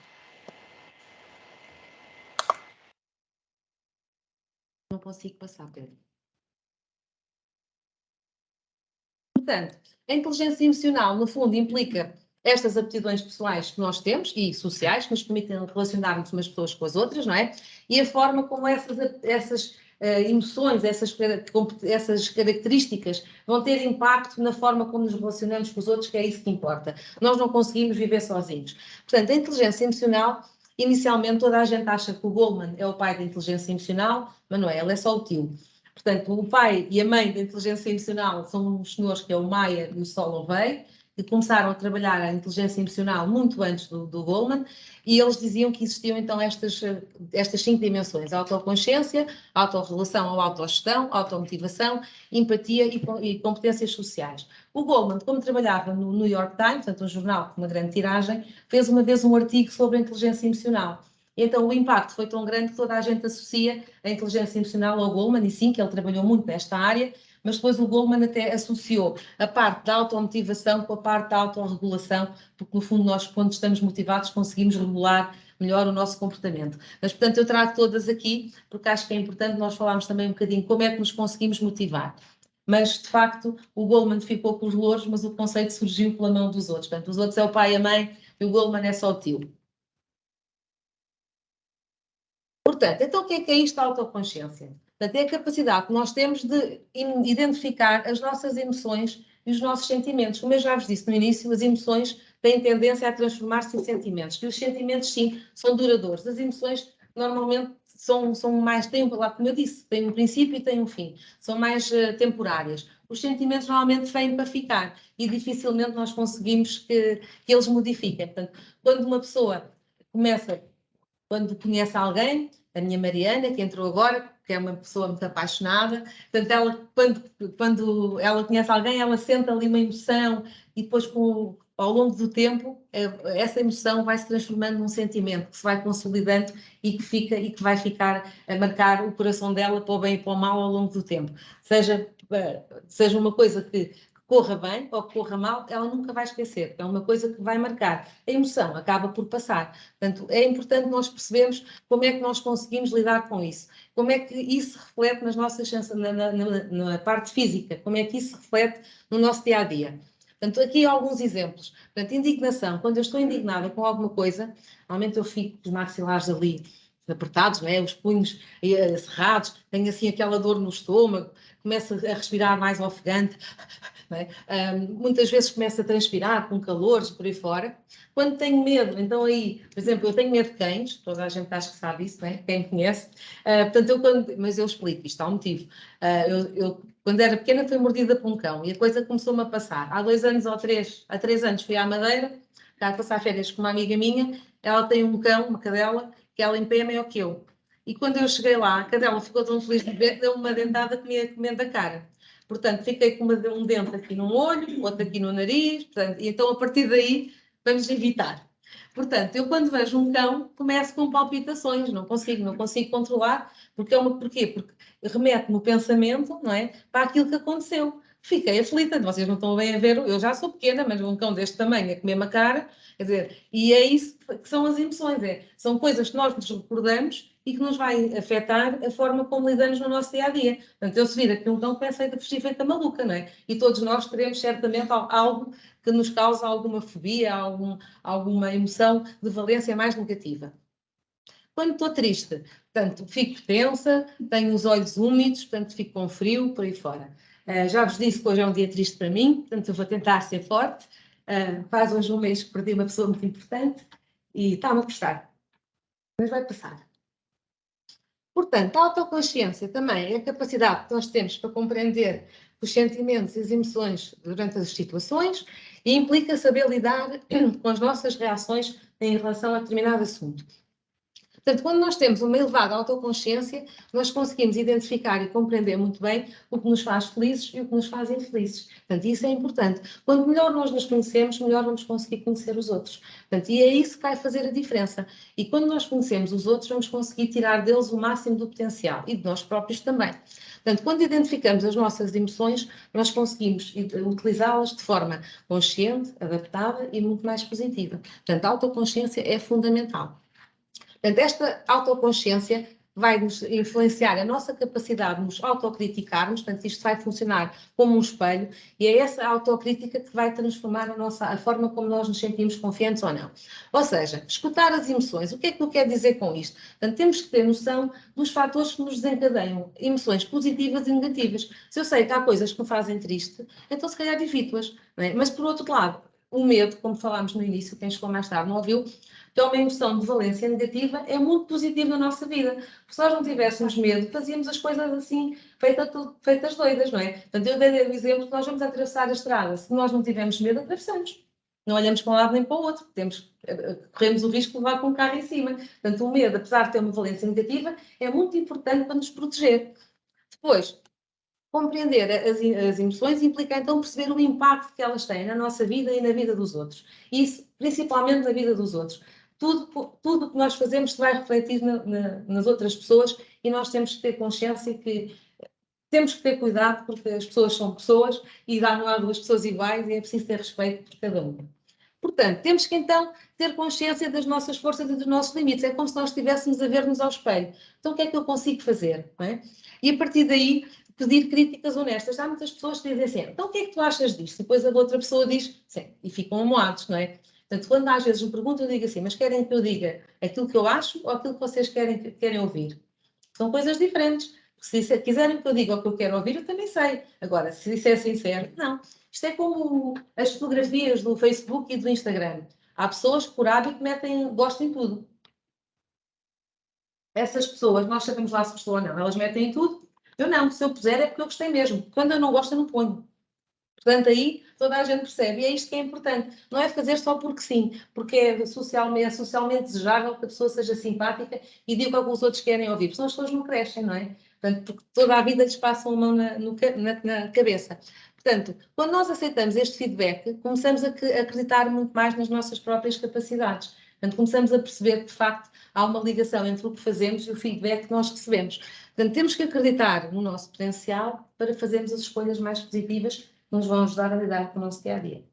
Não consigo passar, Pedro. Portanto, a inteligência emocional, no fundo, implica estas aptidões pessoais que nós temos e sociais, que nos permitem relacionarmos umas pessoas com as outras, não é? E a forma como essas emoções, essas características vão ter impacto na forma como nos relacionamos com os outros, que é isso que importa. Nós não conseguimos viver sozinhos. Portanto, a inteligência emocional, inicialmente toda a gente acha que o Goleman é o pai da inteligência emocional, mas não é, ele é só o tio. Portanto, o pai e a mãe da inteligência emocional são os senhores que é o Mayer e o Solovey, que começaram a trabalhar a inteligência emocional muito antes do Goleman, e eles diziam que existiam então estas 5 dimensões: a autoconsciência, a autorrelação ou autogestão, a automotivação, empatia e competências sociais. O Goleman, como trabalhava no New York Times, portanto um jornal com uma grande tiragem, fez uma vez um artigo sobre a inteligência emocional. Então o impacto foi tão grande que toda a gente associa a inteligência emocional ao Goleman, e sim, que ele trabalhou muito nesta área, mas depois o Goleman até associou a parte da automotivação com a parte da autorregulação, porque no fundo nós, quando estamos motivados, conseguimos regular melhor o nosso comportamento. Mas, portanto, eu trago todas aqui, porque acho que é importante nós falarmos também um bocadinho como é que nos conseguimos motivar. Mas, de facto, o Goleman ficou com os louros, mas o conceito surgiu pela mão dos outros. Portanto, os outros é o pai e a mãe, e o Goleman é só o tio. Portanto, então o que é isto da autoconsciência? Portanto, é a capacidade que nós temos de identificar as nossas emoções e os nossos sentimentos. Como eu já vos disse no início, as emoções têm tendência a transformar-se em sentimentos. E os sentimentos, sim, são duradouros. As emoções, normalmente, são mais tempo, lá como eu disse, têm um princípio e têm um fim. São mais temporárias. Os sentimentos, normalmente, vêm para ficar. E dificilmente nós conseguimos que eles modifiquem. Portanto, quando uma pessoa quando conhece alguém, a minha Mariana, que entrou agora, que é uma pessoa muito apaixonada, portanto, ela, quando ela conhece alguém, ela sente ali uma emoção e depois, ao longo do tempo, essa emoção vai se transformando num sentimento que se vai consolidando e que vai ficar a marcar o coração dela para o bem e para o mal ao longo do tempo. Seja uma coisa que corra bem ou que corra mal, ela nunca vai esquecer, é uma coisa que vai marcar. A emoção acaba por passar. Portanto, é importante nós percebermos como é que nós conseguimos lidar com isso, como é que isso se reflete nas nossas na parte física, como é que isso se reflete no nosso dia-a-dia. Portanto, aqui alguns exemplos. Portanto, indignação. Quando eu estou indignada com alguma coisa, normalmente eu fico com os maxilares ali apertados, não é? Os punhos cerrados, tenho assim aquela dor no estômago, começo a respirar mais ofegante, muitas vezes começo a transpirar com calores por aí fora. Quando tenho medo, então aí, por exemplo, eu tenho medo de cães, toda a gente acha que sabe isso, não é? Quem me conhece. Mas eu explico, isto há um motivo. Eu, quando era pequena, fui mordida por um cão e a coisa começou-me a passar. Há 2 anos ou 3, há 3 anos fui à Madeira, cá a passar férias com uma amiga minha, ela tem um cão, uma cadela, que ela em pé é maior que eu. E quando eu cheguei lá, a cadela ficou tão feliz de ver que deu uma dentada que me ia comendo a cara. Portanto, fiquei com um dente aqui num olho, outro aqui no nariz, portanto, e então a partir daí vamos evitar. Portanto, eu quando vejo um cão, começo com palpitações, não consigo controlar, porquê? Porque remete-me o pensamento, não é, para aquilo que aconteceu. Fiquei aflita, vocês não estão bem a ver, eu já sou pequena, mas um cão deste tamanho a comer-me a cara, quer dizer, e é isso que são as emoções, são coisas que nós nos recordamos e que nos vai afetar a forma como lidamos no nosso dia-a-dia. Portanto, eu se vir aqui um cão começa a fugir feita maluca, não é? E todos nós teremos certamente algo que nos causa alguma fobia, alguma emoção de valência mais negativa. Quando estou triste, portanto, fico tensa, tenho os olhos úmidos, portanto, fico com frio, por aí fora. Já vos disse que hoje é um dia triste para mim, portanto, eu vou tentar ser forte. Faz hoje um mês que perdi uma pessoa muito importante e está-me a custar. Mas vai passar. Portanto, a autoconsciência também é a capacidade que nós temos para compreender os sentimentos e as emoções durante as situações e implica saber lidar com as nossas reações em relação a determinado assunto. Portanto, quando nós temos uma elevada autoconsciência, nós conseguimos identificar e compreender muito bem o que nos faz felizes e o que nos faz infelizes. Portanto, isso é importante. Quanto melhor nós nos conhecemos, melhor vamos conseguir conhecer os outros. Portanto, e é isso que vai fazer a diferença. E quando nós conhecemos os outros, vamos conseguir tirar deles o máximo do potencial e de nós próprios também. Portanto, quando identificamos as nossas emoções, nós conseguimos utilizá-las de forma consciente, adaptada e muito mais positiva. Portanto, a autoconsciência é fundamental. Portanto, esta autoconsciência vai nos influenciar a nossa capacidade de nos autocriticarmos, portanto, isto vai funcionar como um espelho, e é essa autocrítica que vai transformar a forma como nós nos sentimos confiantes ou não. Ou seja, escutar as emoções. O que é que eu quero dizer com isto? Portanto, temos que ter noção dos fatores que nos desencadeiam emoções positivas e negativas. Se eu sei que há coisas que me fazem triste, então se calhar evito-as, não é? Mas, por outro lado, o medo, como falámos no início, quem chegou mais tarde não ouviu, que é uma emoção de valência negativa, é muito positiva na nossa vida. Porque se nós não tivéssemos medo, fazíamos as coisas assim, feitas doidas, não é? Portanto, eu dei o exemplo que nós vamos atravessar a estrada. Se nós não tivermos medo, atravessamos. Não olhamos para um lado nem para o outro. Corremos o risco de levar com um carro em cima. Portanto, o medo, apesar de ter uma valência negativa, é muito importante para nos proteger. Depois, compreender as emoções implica então perceber o impacto que elas têm na nossa vida e na vida dos outros. Isso, principalmente na vida dos outros. Tudo o que nós fazemos se vai refletir nas outras pessoas e nós temos que ter consciência que temos que ter cuidado porque as pessoas são pessoas e não há duas pessoas iguais e é preciso ter respeito por cada uma. Portanto, temos que então ter consciência das nossas forças e dos nossos limites. É como se nós estivéssemos a ver-nos ao espelho. Então, o que é que eu consigo fazer? Não é? E a partir daí, pedir críticas honestas. Há muitas pessoas que dizem assim, então o que é que tu achas disto? E depois a outra pessoa diz, sim, e ficam amoados, não é? Portanto, quando às vezes me perguntam, eu digo assim, mas querem que eu diga aquilo que eu acho ou aquilo que vocês querem ouvir? São coisas diferentes. Se quiserem que eu diga o que eu quero ouvir, eu também sei. Agora, se isso é sincero, não. Isto é como as fotografias do Facebook e do Instagram. Há pessoas que, por hábito, gostam em tudo. Essas pessoas, nós sabemos lá se gostou ou não. Elas metem em tudo. Eu não. Se eu puser é porque eu gostei mesmo. Quando eu não gosto, eu não ponho. Portanto, aí toda a gente percebe. E é isto que é importante. Não é fazer só porque sim, porque é socialmente desejável que a pessoa seja simpática e diga o que os outros querem ouvir. Porque senão as pessoas não crescem, não é? Portanto, porque toda a vida lhes passa uma mão na cabeça. Portanto, quando nós aceitamos este feedback, começamos a acreditar muito mais nas nossas próprias capacidades. Portanto, começamos a perceber que, de facto, há uma ligação entre o que fazemos e o feedback que nós recebemos. Portanto, temos que acreditar no nosso potencial para fazermos as escolhas mais positivas que nos vão ajudar a lidar com o nosso dia-a-dia.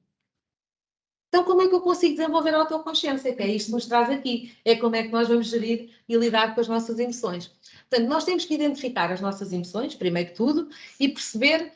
Então, como é que eu consigo desenvolver a autoconsciência? Que é isto que nos traz aqui. É como é que nós vamos gerir e lidar com as nossas emoções. Portanto, nós temos que identificar as nossas emoções, primeiro que tudo, e perceber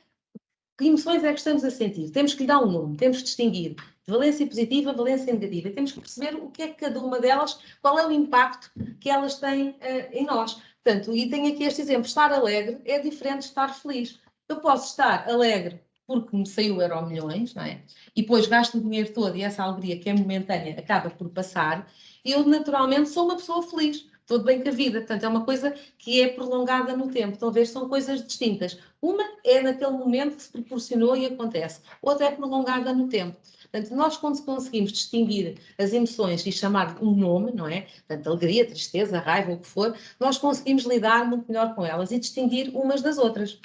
que emoções é que estamos a sentir. Temos que lhe dar um nome, temos que distinguir valência positiva, valência negativa. E temos que perceber o que é que cada uma delas, qual é o impacto que elas têm em nós. Portanto, e tenho aqui este exemplo, estar alegre é diferente de estar feliz. Eu posso estar alegre porque me saiu Euromilhões, não é? E depois gasto o dinheiro todo e essa alegria que é momentânea acaba por passar. Eu, naturalmente, sou uma pessoa feliz. Estou bem com a vida. Portanto, é uma coisa que é prolongada no tempo. Estão a ver, são coisas distintas. Uma é naquele momento que se proporcionou e acontece. Outra é prolongada no tempo. Portanto, nós quando conseguimos distinguir as emoções e chamar um nome, não é? Portanto, alegria, tristeza, raiva, o que for, nós conseguimos lidar muito melhor com elas e distinguir umas das outras.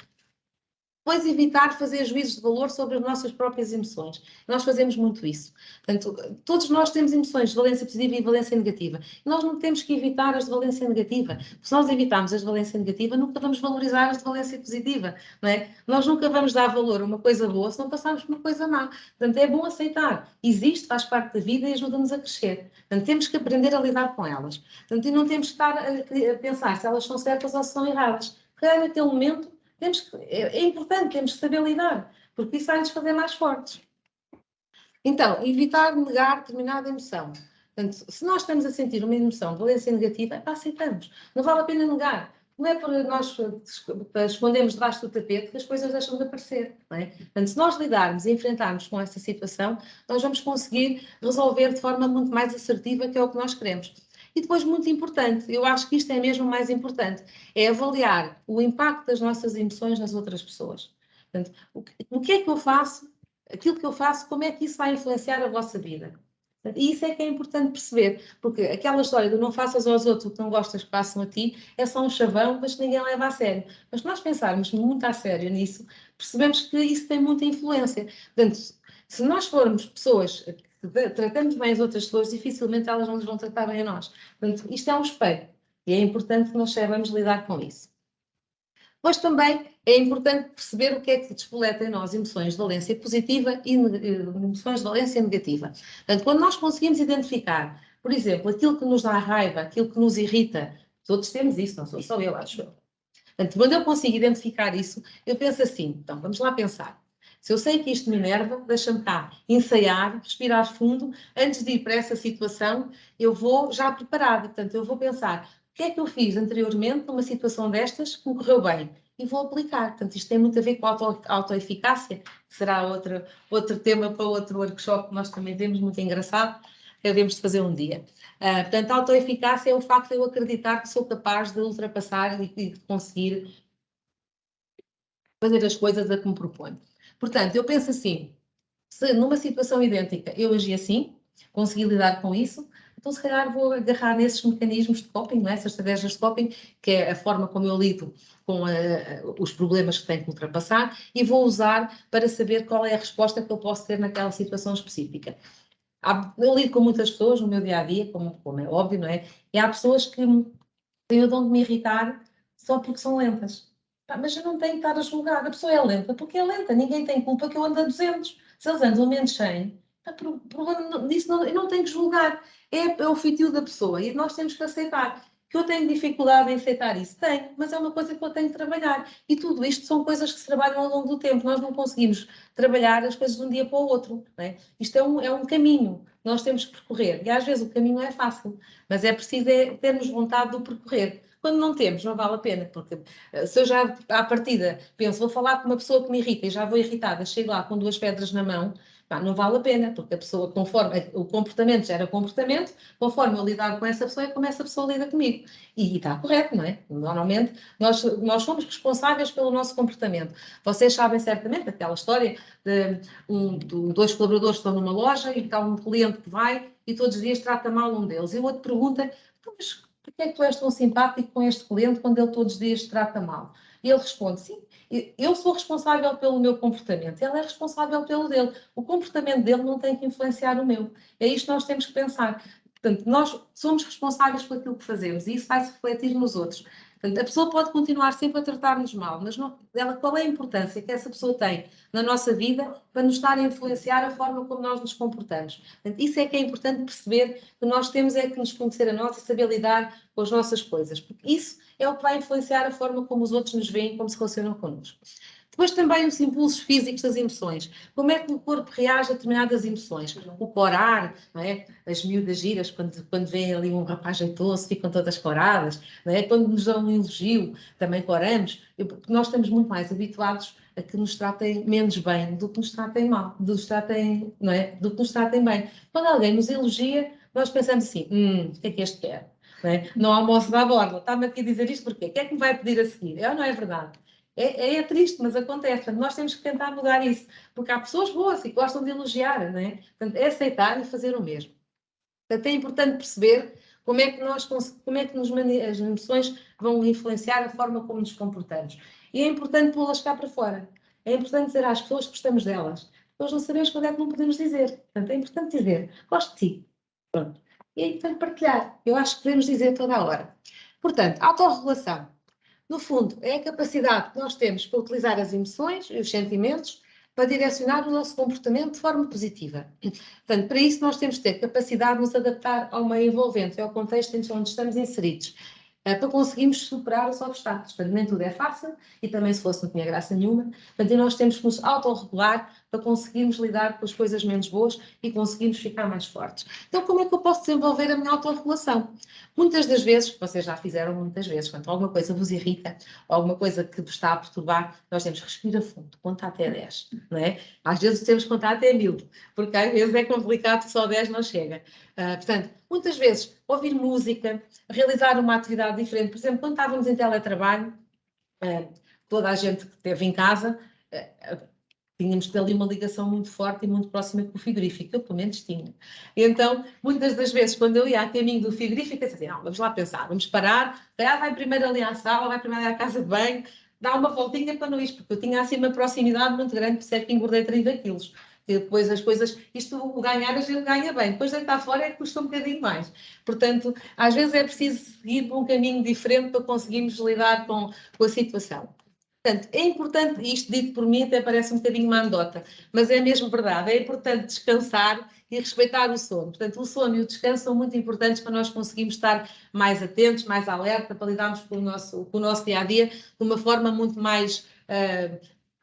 Depois evitar fazer juízos de valor sobre as nossas próprias emoções. Nós fazemos muito isso. Portanto, todos nós temos emoções de valência positiva e valência negativa. Nós não temos que evitar as de valência negativa. Se nós evitarmos as de valência negativa, nunca vamos valorizar as de valência positiva. Não é? Nós nunca vamos dar valor a uma coisa boa se não passarmos por uma coisa má. Portanto, é bom aceitar. Existe, faz parte da vida e ajuda-nos a crescer. Portanto, temos que aprender a lidar com elas. Portanto, e não temos que estar a pensar se elas são certas ou se são erradas. Porque naquele momento é importante, temos que saber lidar, porque isso vai nos fazer mais fortes. Então, evitar negar determinada emoção. Portanto, se nós estamos a sentir uma emoção de valência negativa, aceitamos. Não vale a pena negar. Não é por nós escondermos debaixo do tapete que as coisas deixam de aparecer. Não é? Portanto, se nós lidarmos e enfrentarmos com essa situação, nós vamos conseguir resolver de forma muito mais assertiva, que é o que nós queremos. E depois, muito importante, eu acho que isto é mesmo o mais importante, é avaliar o impacto das nossas emoções nas outras pessoas. Portanto, o que é que eu faço, aquilo que eu faço, como é que isso vai influenciar a vossa vida? E isso é que é importante perceber, porque aquela história do não faças aos outros o que não gostas que façam a ti, é só um chavão, mas ninguém leva a sério. Mas se nós pensarmos muito a sério nisso, percebemos que isso tem muita influência. Portanto, se nós formos pessoas que tratamos bem as outras pessoas, dificilmente elas não nos vão tratar bem a nós. Portanto, isto é um espelho e é importante que nós saibamos lidar com isso. Depois também é importante perceber o que é que despoleta em nós emoções de valência positiva e emoções de valência negativa. Portanto, quando nós conseguimos identificar, por exemplo, aquilo que nos dá raiva, aquilo que nos irrita, todos temos isso, não sou só eu, acho eu. Portanto, quando eu consigo identificar isso, eu penso assim, então vamos lá pensar. Se eu sei que isto me enerva, deixa-me cá ensaiar, respirar fundo, antes de ir para essa situação, eu vou já preparada. Portanto, eu vou pensar, o que é que eu fiz anteriormente numa situação destas que me correu bem? E vou aplicar. Portanto, isto tem muito a ver com a autoeficácia, que será outro tema para outro workshop que nós também temos, muito engraçado, que devemos de fazer um dia. Portanto, a autoeficácia é o facto de eu acreditar que sou capaz de ultrapassar e de conseguir fazer as coisas a que me proponho. Portanto, eu penso assim, se numa situação idêntica eu agi assim, consegui lidar com isso, então se calhar vou agarrar nesses mecanismos de coping, essas estratégias de coping, que é a forma como eu lido com os problemas que tenho que ultrapassar, e vou usar para saber qual é a resposta que eu posso ter naquela situação específica. Eu lido com muitas pessoas no meu dia-a-dia, como é óbvio, não é? E há pessoas que têm o dom de me irritar só porque são lentas. Mas eu não tenho que estar a julgar. A pessoa é lenta porque é lenta. Ninguém tem culpa que eu ando a 200. Se eles andam a menos 100, o problema disso eu não tenho que julgar. É o feitio da pessoa e nós temos que aceitar. Que eu tenho dificuldade em aceitar isso? Tenho, mas é uma coisa que eu tenho que trabalhar. E tudo isto são coisas que se trabalham ao longo do tempo. Nós não conseguimos trabalhar as coisas de um dia para o outro. Não é? Isto é um caminho. Nós temos que percorrer. E às vezes o caminho é fácil, mas é preciso termos vontade de o percorrer. Quando não temos, não vale a pena, porque se eu já à partida penso, vou falar com uma pessoa que me irrita e já vou irritada, chego lá com 2 pedras na mão, não vale a pena, porque a pessoa, conforme o comportamento gera comportamento, conforme eu lidar com essa pessoa, é como essa pessoa lida comigo. E está correto, não é? Normalmente, nós somos responsáveis pelo nosso comportamento. Vocês sabem certamente aquela história de 2 colaboradores que estão numa loja e está um cliente que vai e todos os dias trata mal um deles. E o outro pergunta, mas porquê é que tu és tão simpático com este cliente quando ele todos os dias te trata mal? E ele responde, sim, eu sou responsável pelo meu comportamento, ele é responsável pelo dele. O comportamento dele não tem que influenciar o meu. É isto que nós temos que pensar. Portanto, nós somos responsáveis por aquilo que fazemos e isso vai se refletir nos outros. Portanto, a pessoa pode continuar sempre a tratar-nos mal, mas qual é a importância que essa pessoa tem na nossa vida para nos estar a influenciar a forma como nós nos comportamos? Portanto, isso é que é importante perceber, que nós temos é que nos conhecer a nós e saber lidar com as nossas coisas, porque isso é o que vai influenciar a forma como os outros nos veem, como se relacionam connosco. Depois também os impulsos físicos das emoções. Como é que o corpo reage a determinadas emoções? O corar, não é? As miúdas giras, quando vêem ali um rapaz jeitoso, ficam todas coradas, não é? Quando nos dão um elogio, também coramos. Nós estamos muito mais habituados a que nos tratem menos bem do que nos tratem mal, do que nos tratem bem. Quando alguém nos elogia, nós pensamos assim, o que é que este quer? Não almoço da borda. Está-me aqui a dizer isto porquê? O que é que me vai pedir a seguir? Não é verdade? É triste, mas acontece. Nós temos que tentar mudar isso, porque há pessoas boas e que gostam de elogiar, não é? Portanto, é aceitar e fazer o mesmo. Portanto, é importante perceber como é que as emoções vão influenciar a forma como nos comportamos. E é importante pô-las cá para fora. É importante dizer às pessoas que gostamos delas. Nós não sabemos quando é que não podemos dizer. Portanto, é importante dizer, gosto de ti. Pronto. E é importante partilhar. Eu acho que podemos dizer toda a hora. Portanto, autorregulação. No fundo, é a capacidade que nós temos para utilizar as emoções e os sentimentos para direcionar o nosso comportamento de forma positiva. Portanto, para isso nós temos que ter capacidade de nos adaptar ao meio envolvente, ao contexto onde estamos inseridos, para conseguirmos superar os obstáculos. Portanto, nem tudo é fácil, e também se fosse não tinha graça nenhuma. Portanto, nós temos que nos autorregular para conseguirmos lidar com as coisas menos boas e conseguirmos ficar mais fortes. Então, como é que eu posso desenvolver a minha autorregulação? Muitas das vezes, vocês já fizeram muitas vezes, quando alguma coisa vos irrita, alguma coisa que vos está a perturbar, nós temos que respirar fundo, conta até 10, não é? Às vezes temos que contar até 1000, porque às vezes é complicado que só 10 não chega. Portanto, muitas vezes, ouvir música, realizar uma atividade diferente. Por exemplo, quando estávamos em teletrabalho, toda a gente que esteve em casa, tínhamos que ter ali uma ligação muito forte e muito próxima com o frigorífico, eu pelo menos tinha. Então, muitas das vezes, quando eu ia a caminho do frigorífico, eu dizia, não, vamos lá pensar, vamos parar, vai primeiro ali à sala, vai primeiro à casa de banho, dá uma voltinha para não ir, porque eu tinha assim uma proximidade muito grande, por isso é que engordei 30 quilos. E depois as coisas, isto o ganhar a gente ganha bem, depois deitar fora é que custa um bocadinho mais. Portanto, às vezes é preciso seguir por um caminho diferente para conseguirmos lidar com a situação. Portanto, é importante, isto dito por mim até parece um bocadinho uma anedota, mas é mesmo verdade, é importante descansar e respeitar o sono. Portanto, o sono e o descanso são muito importantes para nós conseguirmos estar mais atentos, mais alerta, para lidarmos com o nosso dia-a-dia de uma forma muito mais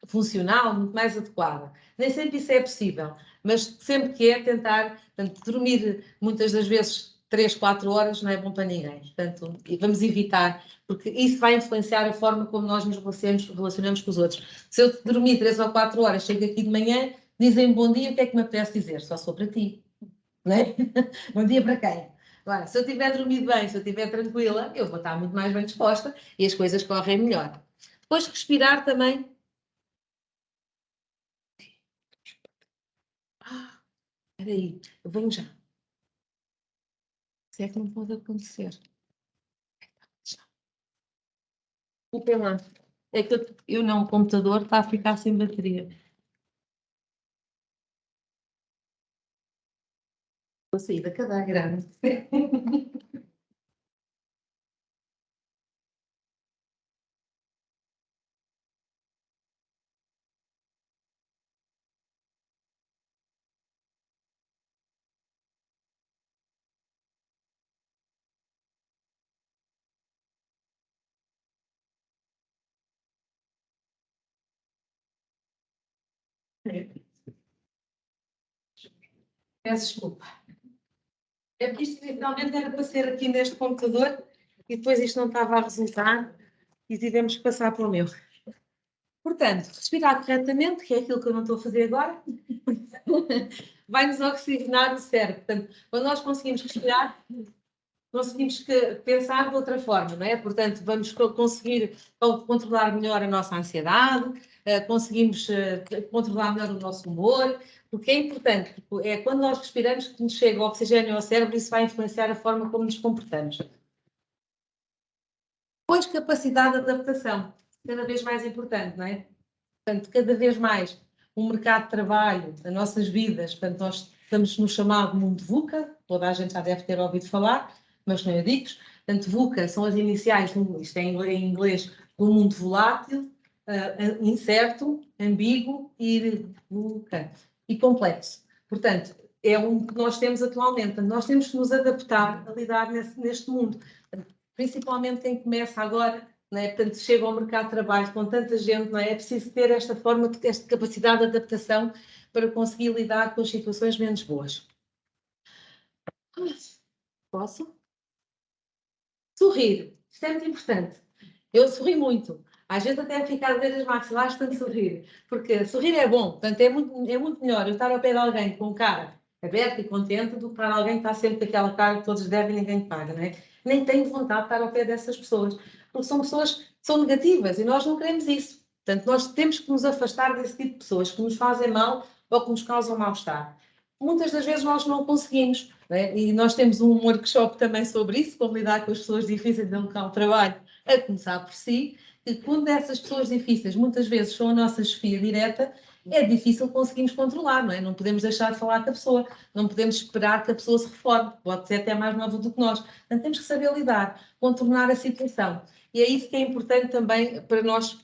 funcional, muito mais adequada. Nem sempre isso é possível, mas sempre que é tentar, portanto, dormir muitas das vezes 3, 4 horas não é bom para ninguém. Portanto, vamos evitar, porque isso vai influenciar a forma como nós nos relacionamos com os outros. Se eu dormir 3 ou 4 horas, chego aqui de manhã, dizem bom dia, o que é que me apetece dizer? Só sou para ti. Não é? Bom dia para quem? Agora, se eu tiver dormido bem, se eu estiver tranquila, eu vou estar muito mais bem disposta e as coisas correm melhor. Depois respirar também. Espera aí, eu venho já. Isso é que não pode acontecer. Desculpem lá. É que eu não, o computador está a ficar sem bateria. Vou sair da cadeira grande. Peço desculpa. É porque isto inicialmente era para ser aqui neste computador e depois isto não estava a resultar e tivemos que passar para o meu. Portanto, respirar corretamente, que é aquilo que eu não estou a fazer agora, vai-nos oxigenar o cérebro. Portanto, quando nós conseguimos respirar, conseguimos pensar de outra forma, não é? Portanto, vamos conseguir controlar melhor a nossa ansiedade, conseguimos controlar melhor o nosso humor, porque é importante, é quando nós respiramos que nos chega o oxigênio ao cérebro e isso vai influenciar a forma como nos comportamos. Depois, capacidade de adaptação, cada vez mais importante, não é? Portanto, cada vez mais o mercado de trabalho, as nossas vidas, portanto, nós estamos no chamado mundo VUCA, toda a gente já deve ter ouvido falar, mas não eu digo. Portanto, VUCA são as iniciais, isto é em inglês, do mundo volátil, incerto, ambíguo e VUCA, e complexo. Portanto, é um que nós temos atualmente. Nós temos que nos adaptar a lidar neste mundo. Principalmente quem começa agora, não é? Portanto, chega ao mercado de trabalho com tanta gente, não é? É preciso ter esta capacidade de adaptação para conseguir lidar com as situações menos boas. Posso? Sorrir. Isto é muito importante. Eu sorri muito. Às vezes até ficar a ver as maxilares tanto sorrir. Porque sorrir é bom. Portanto, é muito melhor eu estar ao pé de alguém com cara aberta e contente do que estar alguém que está sempre com aquela cara que todos devem e ninguém paga, não é? Nem tenho vontade de estar ao pé dessas pessoas. Porque são pessoas que são negativas e nós não queremos isso. Portanto, nós temos que nos afastar desse tipo de pessoas que nos fazem mal ou que nos causam mal-estar. Muitas das vezes nós não conseguimos, não é? E nós temos um workshop também sobre isso, como lidar com as pessoas difíceis de um local de trabalho, a começar por si, que quando essas pessoas difíceis muitas vezes são a nossa chefia direta, é difícil conseguirmos controlar, não é? Não podemos deixar de falar com a pessoa, não podemos esperar que a pessoa se reforme, pode ser até mais nova do que nós. Portanto, temos que saber lidar, contornar a situação. E é isso que é importante também para nós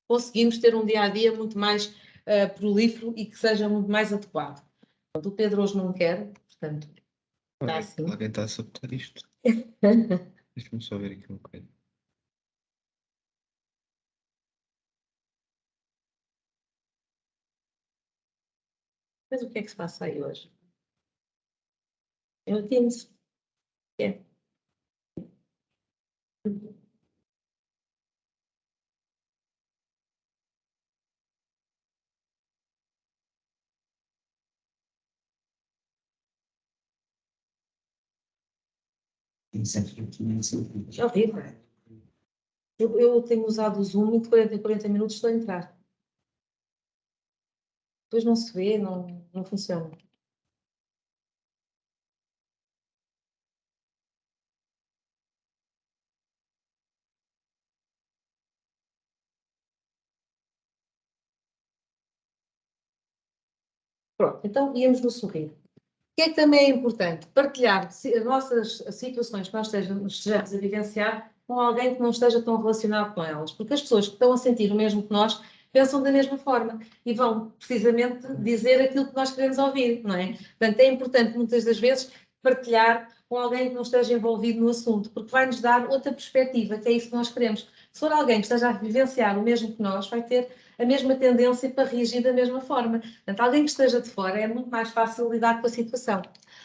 conseguirmos ter um dia-a-dia muito mais prolífero e que seja muito mais adequado. O Pedro hoje não quer, portanto, está assim. Alguém está a sabotar isto? Deixa-me só ver aqui uma coisa. Mas o que é que se passa aí hoje? Eu entendo. É. É horrível. Eu tenho usado o Zoom e de 40 em 40 minutos estou a entrar. Depois não se vê, não funciona. Pronto, então íamos no sorrir. O que é que também é importante? Partilhar as nossas situações que nós estejamos a vivenciar com alguém que não esteja tão relacionado com elas. Porque as pessoas que estão a sentir o mesmo que nós pensam da mesma forma e vão precisamente dizer aquilo que nós queremos ouvir, não é? Portanto, é importante muitas das vezes partilhar com alguém que não esteja envolvido no assunto, porque vai-nos dar outra perspectiva, que é isso que nós queremos. Se for alguém que esteja a vivenciar o mesmo que nós, vai ter a mesma tendência para reagir da mesma forma. Portanto, alguém que esteja de fora é muito mais fácil lidar com a situação.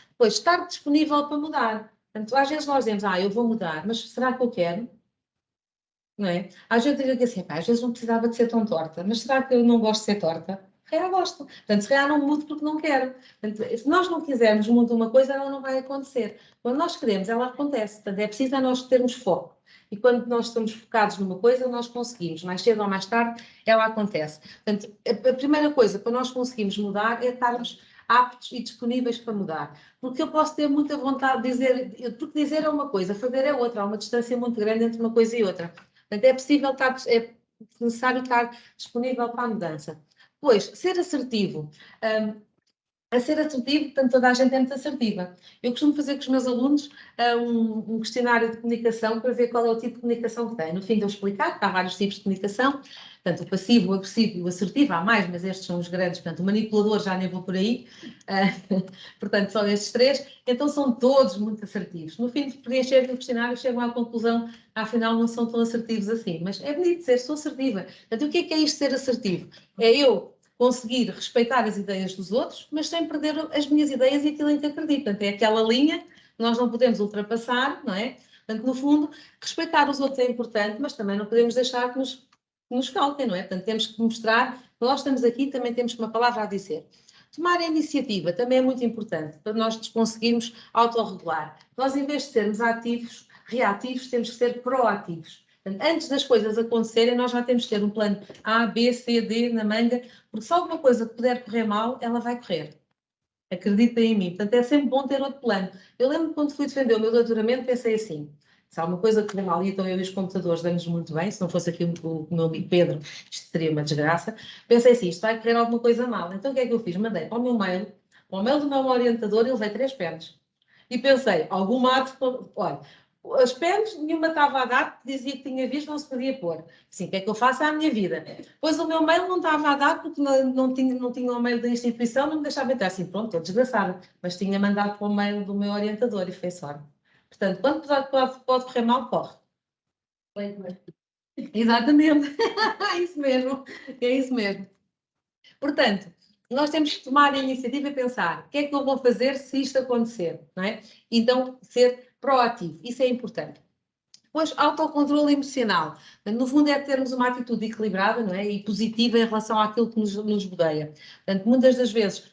Depois, estar disponível para mudar. Portanto, às vezes nós dizemos, eu vou mudar, mas será que eu quero? Não é? Às vezes eu digo assim, às vezes não precisava de ser tão torta, mas será que eu não gosto de ser torta? Se calhar gosto. Portanto, se calhar não mudo porque não quero. Portanto, se nós não quisermos mudar uma coisa, ela não vai acontecer. Quando nós queremos, ela acontece. Portanto, é preciso nós termos foco. E quando nós estamos focados numa coisa, nós conseguimos. Mais cedo ou mais tarde, ela acontece. Portanto, a primeira coisa para nós conseguirmos mudar é estarmos aptos e disponíveis para mudar. Porque eu posso ter muita vontade de dizer, porque dizer é uma coisa, fazer é outra. Há uma distância muito grande entre uma coisa e outra. Portanto, é possível é necessário estar disponível para a mudança. Depois, ser assertivo. A ser assertivo, portanto, toda a gente é muito assertiva. Eu costumo fazer com os meus alunos um questionário de comunicação para ver qual é o tipo de comunicação que têm. No fim de eu explicar que há vários tipos de comunicação, portanto, o passivo, o agressivo e o assertivo, há mais, mas estes são os grandes, portanto, o manipulador já nem vou por aí, portanto, são estes três, então são todos muito assertivos. No fim de preencher o questionário, chegam à conclusão, afinal, não são tão assertivos assim, mas é bonito dizer, sou assertiva. Portanto, o que é isto ser assertivo? É eu conseguir respeitar as ideias dos outros, mas sem perder as minhas ideias e aquilo em que acredito. Portanto, é aquela linha que nós não podemos ultrapassar, não é? Portanto, no fundo, respeitar os outros é importante, mas também não podemos deixar que nos faltem, não é? Portanto, temos que mostrar que nós estamos aqui e também temos uma palavra a dizer. Tomar a iniciativa também é muito importante para nós nos conseguirmos autorregular. Nós, em vez de sermos ativos, reativos, temos que ser proativos. Antes das coisas acontecerem, nós já temos que ter um plano A, B, C, D na manga, porque se alguma coisa puder correr mal, ela vai correr. Acreditem em mim. Portanto, é sempre bom ter outro plano. Eu lembro que quando fui defender o meu doutoramento, pensei assim, se há uma coisa que correr mal, e então eu e os computadores damos muito bem, se não fosse aqui o meu amigo Pedro, isto seria uma desgraça. Pensei assim, isto vai correr alguma coisa mal. Então o que é que eu fiz? Mandei para o meu mail, para o mail do meu orientador, e levei 3 penas. E pensei, alguma arte, olha, as penas, nenhuma estava a dar, que dizia que tinha visto, não se podia pôr. Assim, o que é que eu faço à minha vida? Pois o meu mail não estava a dar, porque não tinha o mail da instituição, não me deixava entrar. Assim, pronto, estou desgraçada. Mas tinha mandado para o mail do meu orientador e fez sorte. Portanto, quando pode correr mal, corre. Exatamente. É isso mesmo. É isso mesmo. Portanto, nós temos que tomar a iniciativa e pensar o que é que eu vou fazer se isto acontecer, não é? Então, ser proativo, isso é importante. Depois, autocontrole emocional. No fundo, é termos uma atitude equilibrada, não é? E positiva em relação àquilo que nos rodeia. Portanto, muitas das vezes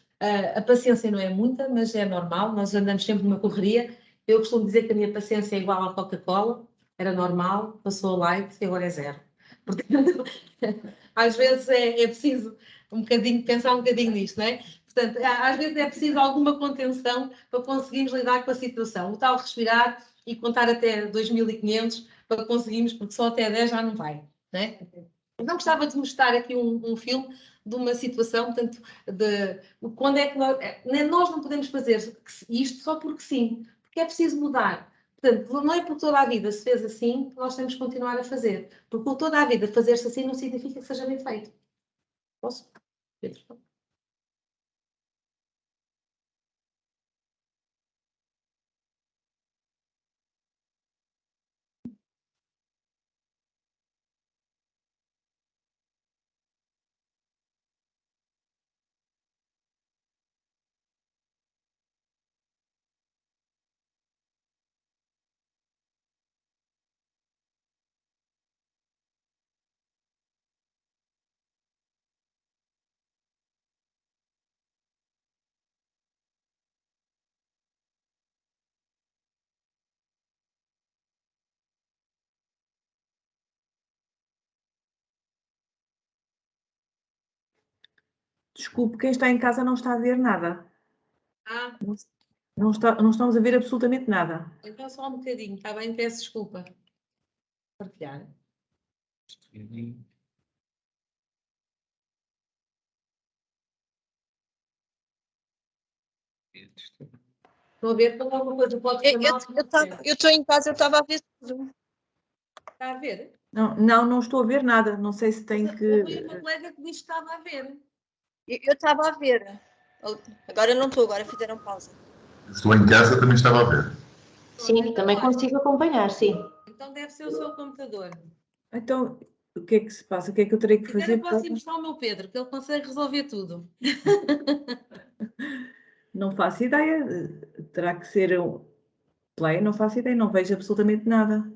a paciência não é muita, mas é normal, nós andamos sempre numa correria. Eu costumo dizer que a minha paciência é igual à Coca-Cola, era normal, passou a light e agora é zero. Portanto, às vezes é preciso pensar um bocadinho nisto, não é? Portanto, às vezes é preciso alguma contenção para conseguirmos lidar com a situação. O tal respirar e contar até 2500 para conseguirmos, porque só até 10 já não vai. não é? Então gostava de mostrar aqui um filme de uma situação, portanto, de quando é que nós não podemos fazer isto só porque sim, porque é preciso mudar. Portanto, não é por toda a vida se fez assim que nós temos que continuar a fazer. Porque por toda a vida fazer-se assim não significa que seja bem feito. Posso? Pedro? Desculpe, quem está em casa não está a ver nada. Ah. Não estamos a ver absolutamente nada. Então só um bocadinho, está bem? Peço desculpa. Partilhar. Estou a ver como alguma coisa pode ser mal. Eu estou em casa, eu estava a ver tudo. Está a ver? Não estou a ver nada. Não sei se tem que... Houve uma colega que disse que estava a ver. Eu estava a ver. Agora não estou, agora fizeram pausa. Estou em casa, também estava a ver. Sim, também consigo acompanhar, sim. Então deve ser o seu computador. Então, o que é que se passa? O que é que eu terei que fazer? Eu posso ir mostrar ao meu Pedro, que ele consegue resolver tudo. Não faço ideia. Terá que ser play, não faço ideia, não vejo absolutamente nada.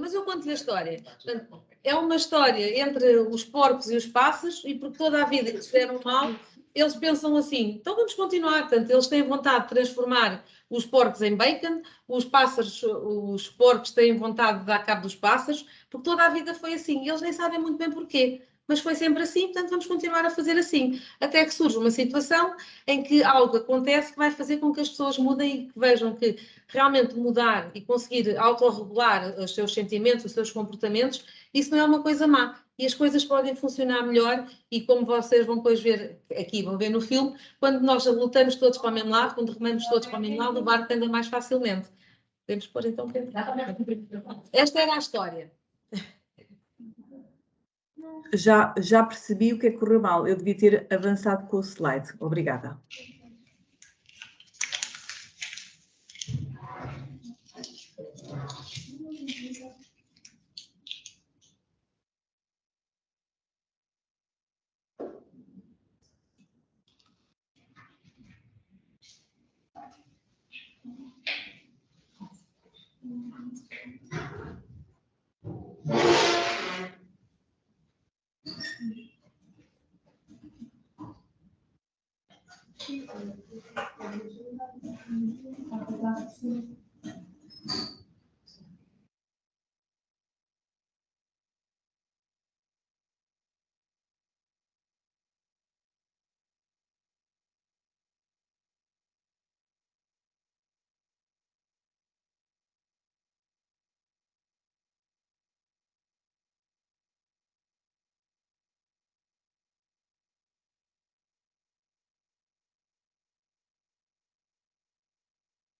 Mas eu conto-lhe a história. Portanto, é uma história entre os porcos e os pássaros, e porque toda a vida eles fizeram mal, eles pensam assim, então vamos continuar. Portanto, eles têm vontade de transformar os porcos em bacon, os porcos têm vontade de dar cabo dos pássaros, porque toda a vida foi assim. E eles nem sabem muito bem porquê, mas foi sempre assim, portanto vamos continuar a fazer assim. Até que surge uma situação em que algo acontece que vai fazer com que as pessoas mudem e que vejam que realmente mudar e conseguir autorregular os seus sentimentos, os seus comportamentos, isso não é uma coisa má. E as coisas podem funcionar melhor e como vocês vão depois ver aqui, vão ver no filme, quando nós lutamos todos para o mesmo lado, quando remamos todos para o mesmo lado, o barco anda mais facilmente. Podemos pôr então... Esta era a história. Já percebi o que é que correu mal. Eu devia ter avançado com o slide. Obrigada.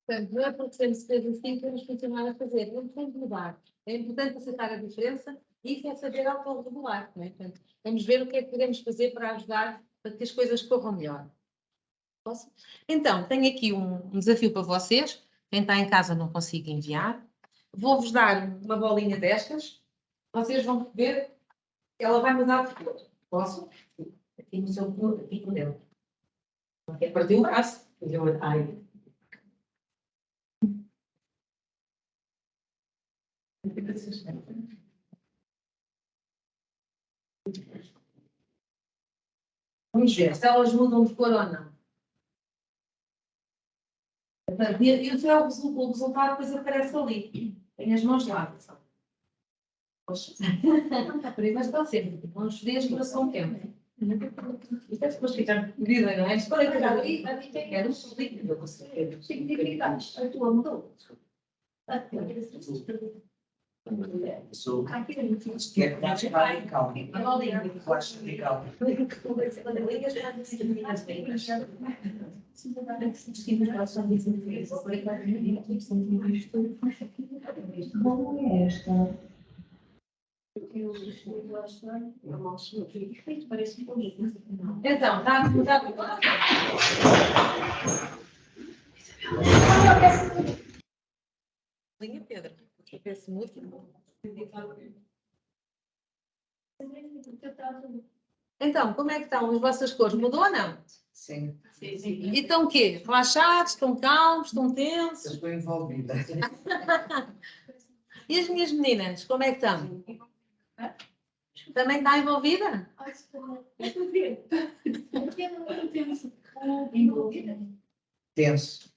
Portanto, não é porque sempre se fez assim que temos que continuar a fazer. É importante mudar. É importante aceitar a diferença e isso é saber autorregular. Não é? Portanto, vamos ver o que é que podemos fazer para ajudar para que as coisas corram melhor. Posso? Então, tenho aqui um desafio para vocês. Quem está em casa não consigo enviar. Vou-vos dar uma bolinha destas. Vocês vão ver. Ela vai mudar de cor. Posso? Aqui no seu aqui por dentro. Não quer partir o braço? Ai. Vamos ver se elas mudam de cor ou não. E o seu resultado depois aparece ali. Tem as mãos lá. Mas está sempre. Com os dias que são tempo. Isto é depois ficar perdida, não é? Espera que ali era um solito. Eu consigo significar. A tua mudou. Sou esquerdo radical. Eu acho radical. Então, está linha, Pedro. Eu penso muito. Então, como é que estão as vossas cores? Mudou ou não? Sim. E estão o quê? Relaxados? Estão calmos? Estão tensos? Estou envolvida. E as minhas meninas, como é que estão? Também está envolvida? Tenso.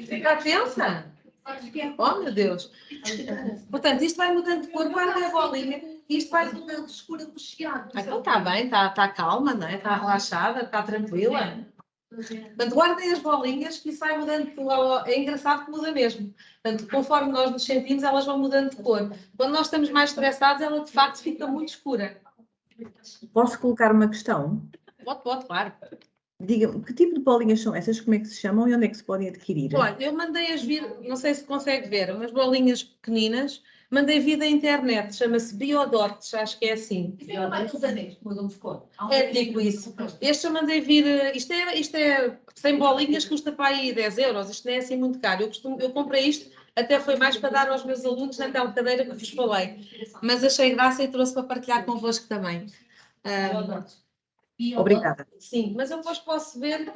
Está tensa? Oh, meu Deus! Portanto, isto vai mudando de cor, guarda a bolinha, isto vai mudando de escura para chiado. Então está bem, está calma, não é? Está relaxada, está tranquila. Portanto, guardem as bolinhas que isso vai mudando de cor. É engraçado que muda mesmo. Portanto, conforme nós nos sentimos, elas vão mudando de cor. Quando nós estamos mais estressados, ela de facto fica muito escura. Posso colocar uma questão? Pode, claro. Diga-me, que tipo de bolinhas são essas? Como é que se chamam e onde é que se podem adquirir? Olha, eu mandei-as vir, não sei se consegue ver, umas bolinhas pequeninas, mandei vir da internet, chama-se Biodots, acho que é assim. É tipo isso. Este eu mandei vir, isto é 100 bolinhas, custa para aí 10 euros, isto não é assim muito caro. Eu comprei isto, até foi mais para dar aos meus alunos naquela cadeira que vos falei, mas achei graça e trouxe para partilhar convosco também. Obrigada. Sim, mas eu depois posso ver,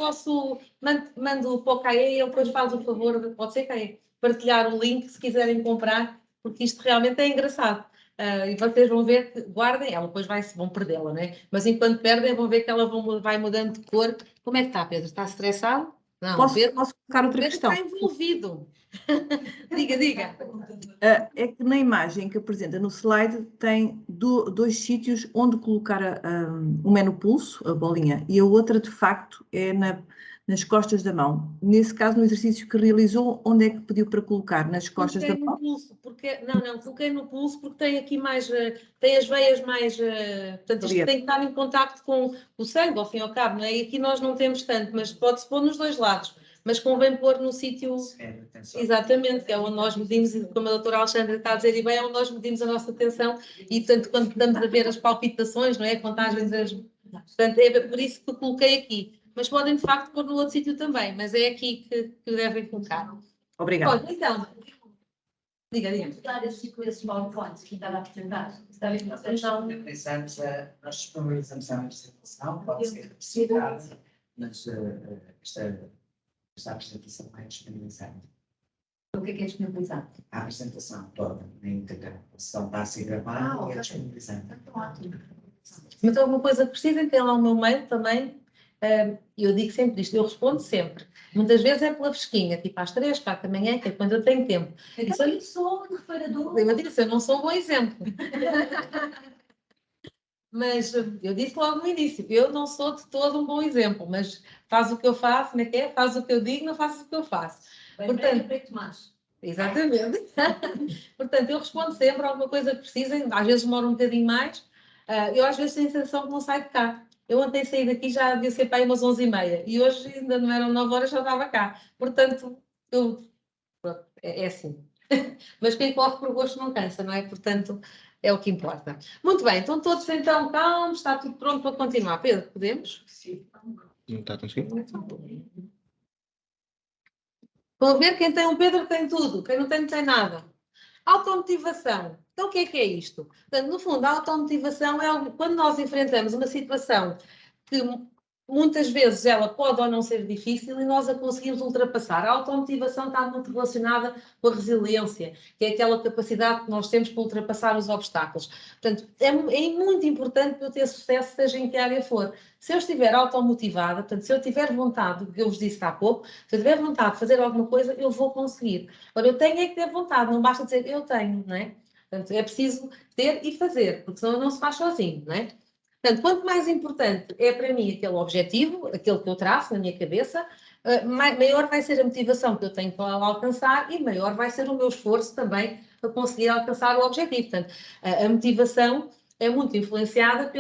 mando para o CAE e ele depois faz o favor, pode ser CAE, partilhar o link se quiserem comprar, porque isto realmente é engraçado. E vocês vão ver que guardem, ela depois vão perdê-la, não é? Mas enquanto perdem, vão ver que ela vai mudando de cor. Como é que está, Pedro? Está estressado? Não, Posso Pedro colocar outra questão? está envolvido. Diga. É que na imagem que apresenta no slide tem dois sítios onde colocar uma é no pulso, a bolinha, e a outra, de facto, é nas costas da mão. Nesse caso, no exercício que realizou, onde é que pediu para colocar? Nas costas da mão? Pulso, coloquei no pulso porque tem aqui mais, tem as veias mais, portanto isto tem que estar em contacto com o sangue, ao fim e ao cabo, não é? E aqui nós não temos tanto, mas pode-se pôr nos dois lados, mas convém pôr no sítio, exatamente, que é onde nós medimos, como a doutora Alexandra está a dizer, e bem, é onde nós medimos a nossa tensão, e portanto quando estamos a ver as palpitações, não é? A contagem portanto é por isso que eu coloquei aqui, mas podem de facto pôr no outro sítio também, mas é aqui que devem colocar. Obrigada. Olha, então, diga. Esses PowerPoints que estava a apresentar, Nós disponibilizamos a apresentação, pode ser representada, mas esta apresentação é disponibilizada. O que é disponibilizado? A apresentação toda, na íntegra. A sessão está a ser gravada e é disponibilizada. Mas alguma coisa que precisem, tem lá o meu mail também. Eu digo sempre isto, eu respondo sempre. Muitas vezes é pela fresquinha, tipo às 3, 4 da manhã, que é quando eu tenho tempo. Então, eu sou um reparador. Eu disse, eu não sou um bom exemplo. Mas eu disse logo no início, eu não sou de todo um bom exemplo, mas faz o que eu faço, como é que é? Faz o que eu digo, não faço o que eu faço. Portanto, preto mais. Exatamente. Portanto, eu respondo sempre a alguma coisa que precisem, às vezes demora um bocadinho mais. Eu às vezes tenho a sensação que não saio de cá. Eu ontem saí daqui já devia ser para aí umas 11h30 e hoje ainda não eram 9 horas, já estava cá. Portanto, é assim. Mas quem corre por gosto não cansa, não é? Portanto, é o que importa. Muito bem, então todos então calmos, está tudo pronto para continuar. Pedro, podemos? Sim. Não está conseguindo? Vão ver, quem tem um Pedro tem tudo, quem não tem nada. Automotivação. Então, o que é isto? Portanto, no fundo, a automotivação é quando nós enfrentamos uma situação que muitas vezes ela pode ou não ser difícil e nós a conseguimos ultrapassar. A automotivação está muito relacionada com a resiliência, que é aquela capacidade que nós temos para ultrapassar os obstáculos. Portanto, é muito importante para eu ter sucesso, seja em que área for. Se eu estiver automotivada, portanto, se eu tiver vontade, que eu vos disse há pouco, se eu tiver vontade de fazer alguma coisa, eu vou conseguir. Agora, eu tenho é que ter vontade, não basta dizer eu tenho, não é? Portanto, é preciso ter e fazer, porque senão não se faz sozinho, não é? Portanto, quanto mais importante é para mim aquele objetivo, aquele que eu traço na minha cabeça, maior vai ser a motivação que eu tenho para alcançar e maior vai ser o meu esforço também para conseguir alcançar o objetivo. Portanto, a motivação é muito influenciada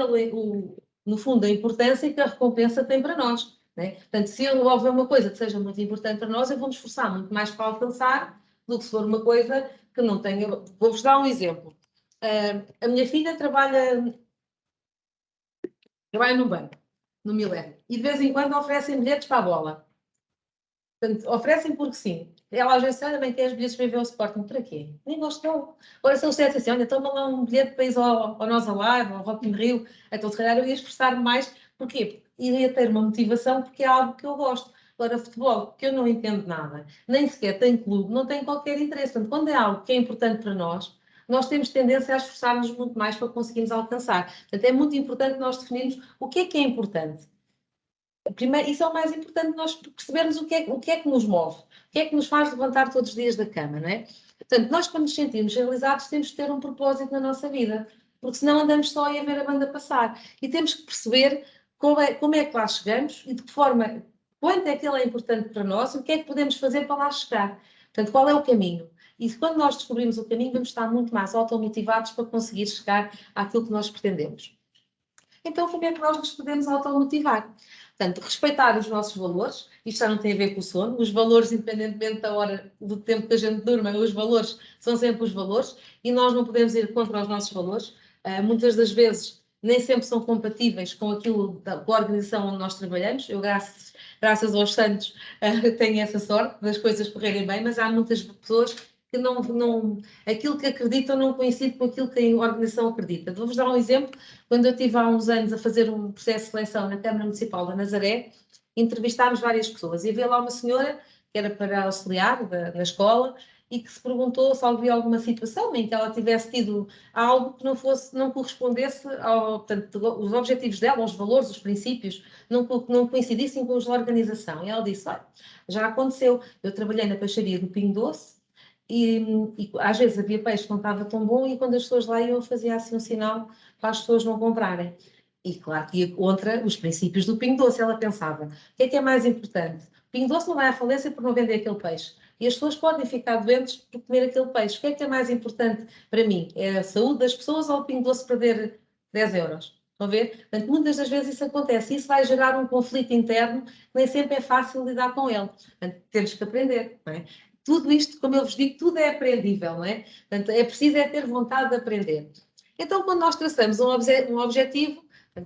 no fundo, a importância que a recompensa tem para nós. Né? Portanto, se eu houver uma coisa que seja muito importante para nós, eu vou me esforçar muito mais para alcançar do que se for uma coisa que não tenha... Vou-vos dar um exemplo. A minha filha trabalha no banco, no Milénio, e de vez em quando oferecem bilhetes para a bola. Portanto, oferecem porque sim. Ela às vezes diz, olha, bem, queres bilhetes para ir ver o Sporting? Para quê? Nem gostou. Agora, se eu dissesse assim, olha, toma lá um bilhete para ir ao Nós Alive, ao Rock in Rio, então se calhar eu ia esforçar mais. Porquê? Porque iria ter uma motivação porque é algo que eu gosto. Agora, futebol, que eu não entendo nada, nem sequer tem clube, não tem qualquer interesse. Portanto, quando é algo que é importante para nós temos tendência a esforçar-nos muito mais para conseguirmos alcançar. Portanto, é muito importante nós definirmos o que é importante. Primeiro, isso é o mais importante, nós percebermos o que é que nos move, o que é que nos faz levantar todos os dias da cama, não é? Portanto, nós quando nos sentimos realizados temos que ter um propósito na nossa vida, porque senão andamos só a ver a banda passar. E temos que perceber como é que lá chegamos e de que forma, quanto é que ele é importante para nós e o que é que podemos fazer para lá chegar. Portanto, qual é o caminho? E quando nós descobrimos o caminho, vamos estar muito mais automotivados para conseguir chegar àquilo que nós pretendemos. Então, como é que nós nos podemos automotivar? Portanto, respeitar os nossos valores, isto já não tem a ver com o sono, os valores, independentemente da hora, do tempo que a gente durma, os valores são sempre os valores e nós não podemos ir contra os nossos valores. Muitas das vezes nem sempre são compatíveis com aquilo com a organização onde nós trabalhamos. Eu, graças aos santos, tenho essa sorte das coisas correrem bem, mas há muitas pessoas que aquilo que acreditam não coincide com aquilo que a organização acredita. Vou-vos dar um exemplo. Quando eu estive há uns anos a fazer um processo de seleção na Câmara Municipal da Nazaré, entrevistámos várias pessoas e havia lá uma senhora que era para auxiliar na escola e que se perguntou se havia alguma situação em que ela tivesse tido algo que não correspondesse portanto, os objetivos dela, os valores, os princípios, não coincidissem com os da organização. E ela disse, olha, já aconteceu, eu trabalhei na peixaria do Pingo Doce, e às vezes havia peixe que não estava tão bom e quando as pessoas lá iam eu fazia assim um sinal para as pessoas não comprarem. E claro que ia contra os princípios do Pingo Doce, ela pensava, o que é mais importante? O Pingo Doce não vai à falência por não vender aquele peixe. E as pessoas podem ficar doentes por comer aquele peixe. O que é mais importante para mim? É a saúde das pessoas ou o Pingo Doce perder 10 euros? Estão a ver? Portanto, muitas das vezes isso acontece. Isso vai gerar um conflito interno que nem sempre é fácil lidar com ele. Portanto, temos que aprender, não é? Tudo isto, como eu vos digo, tudo é aprendível, não é? Portanto, é preciso ter vontade de aprender. Então, quando nós traçamos um objetivo,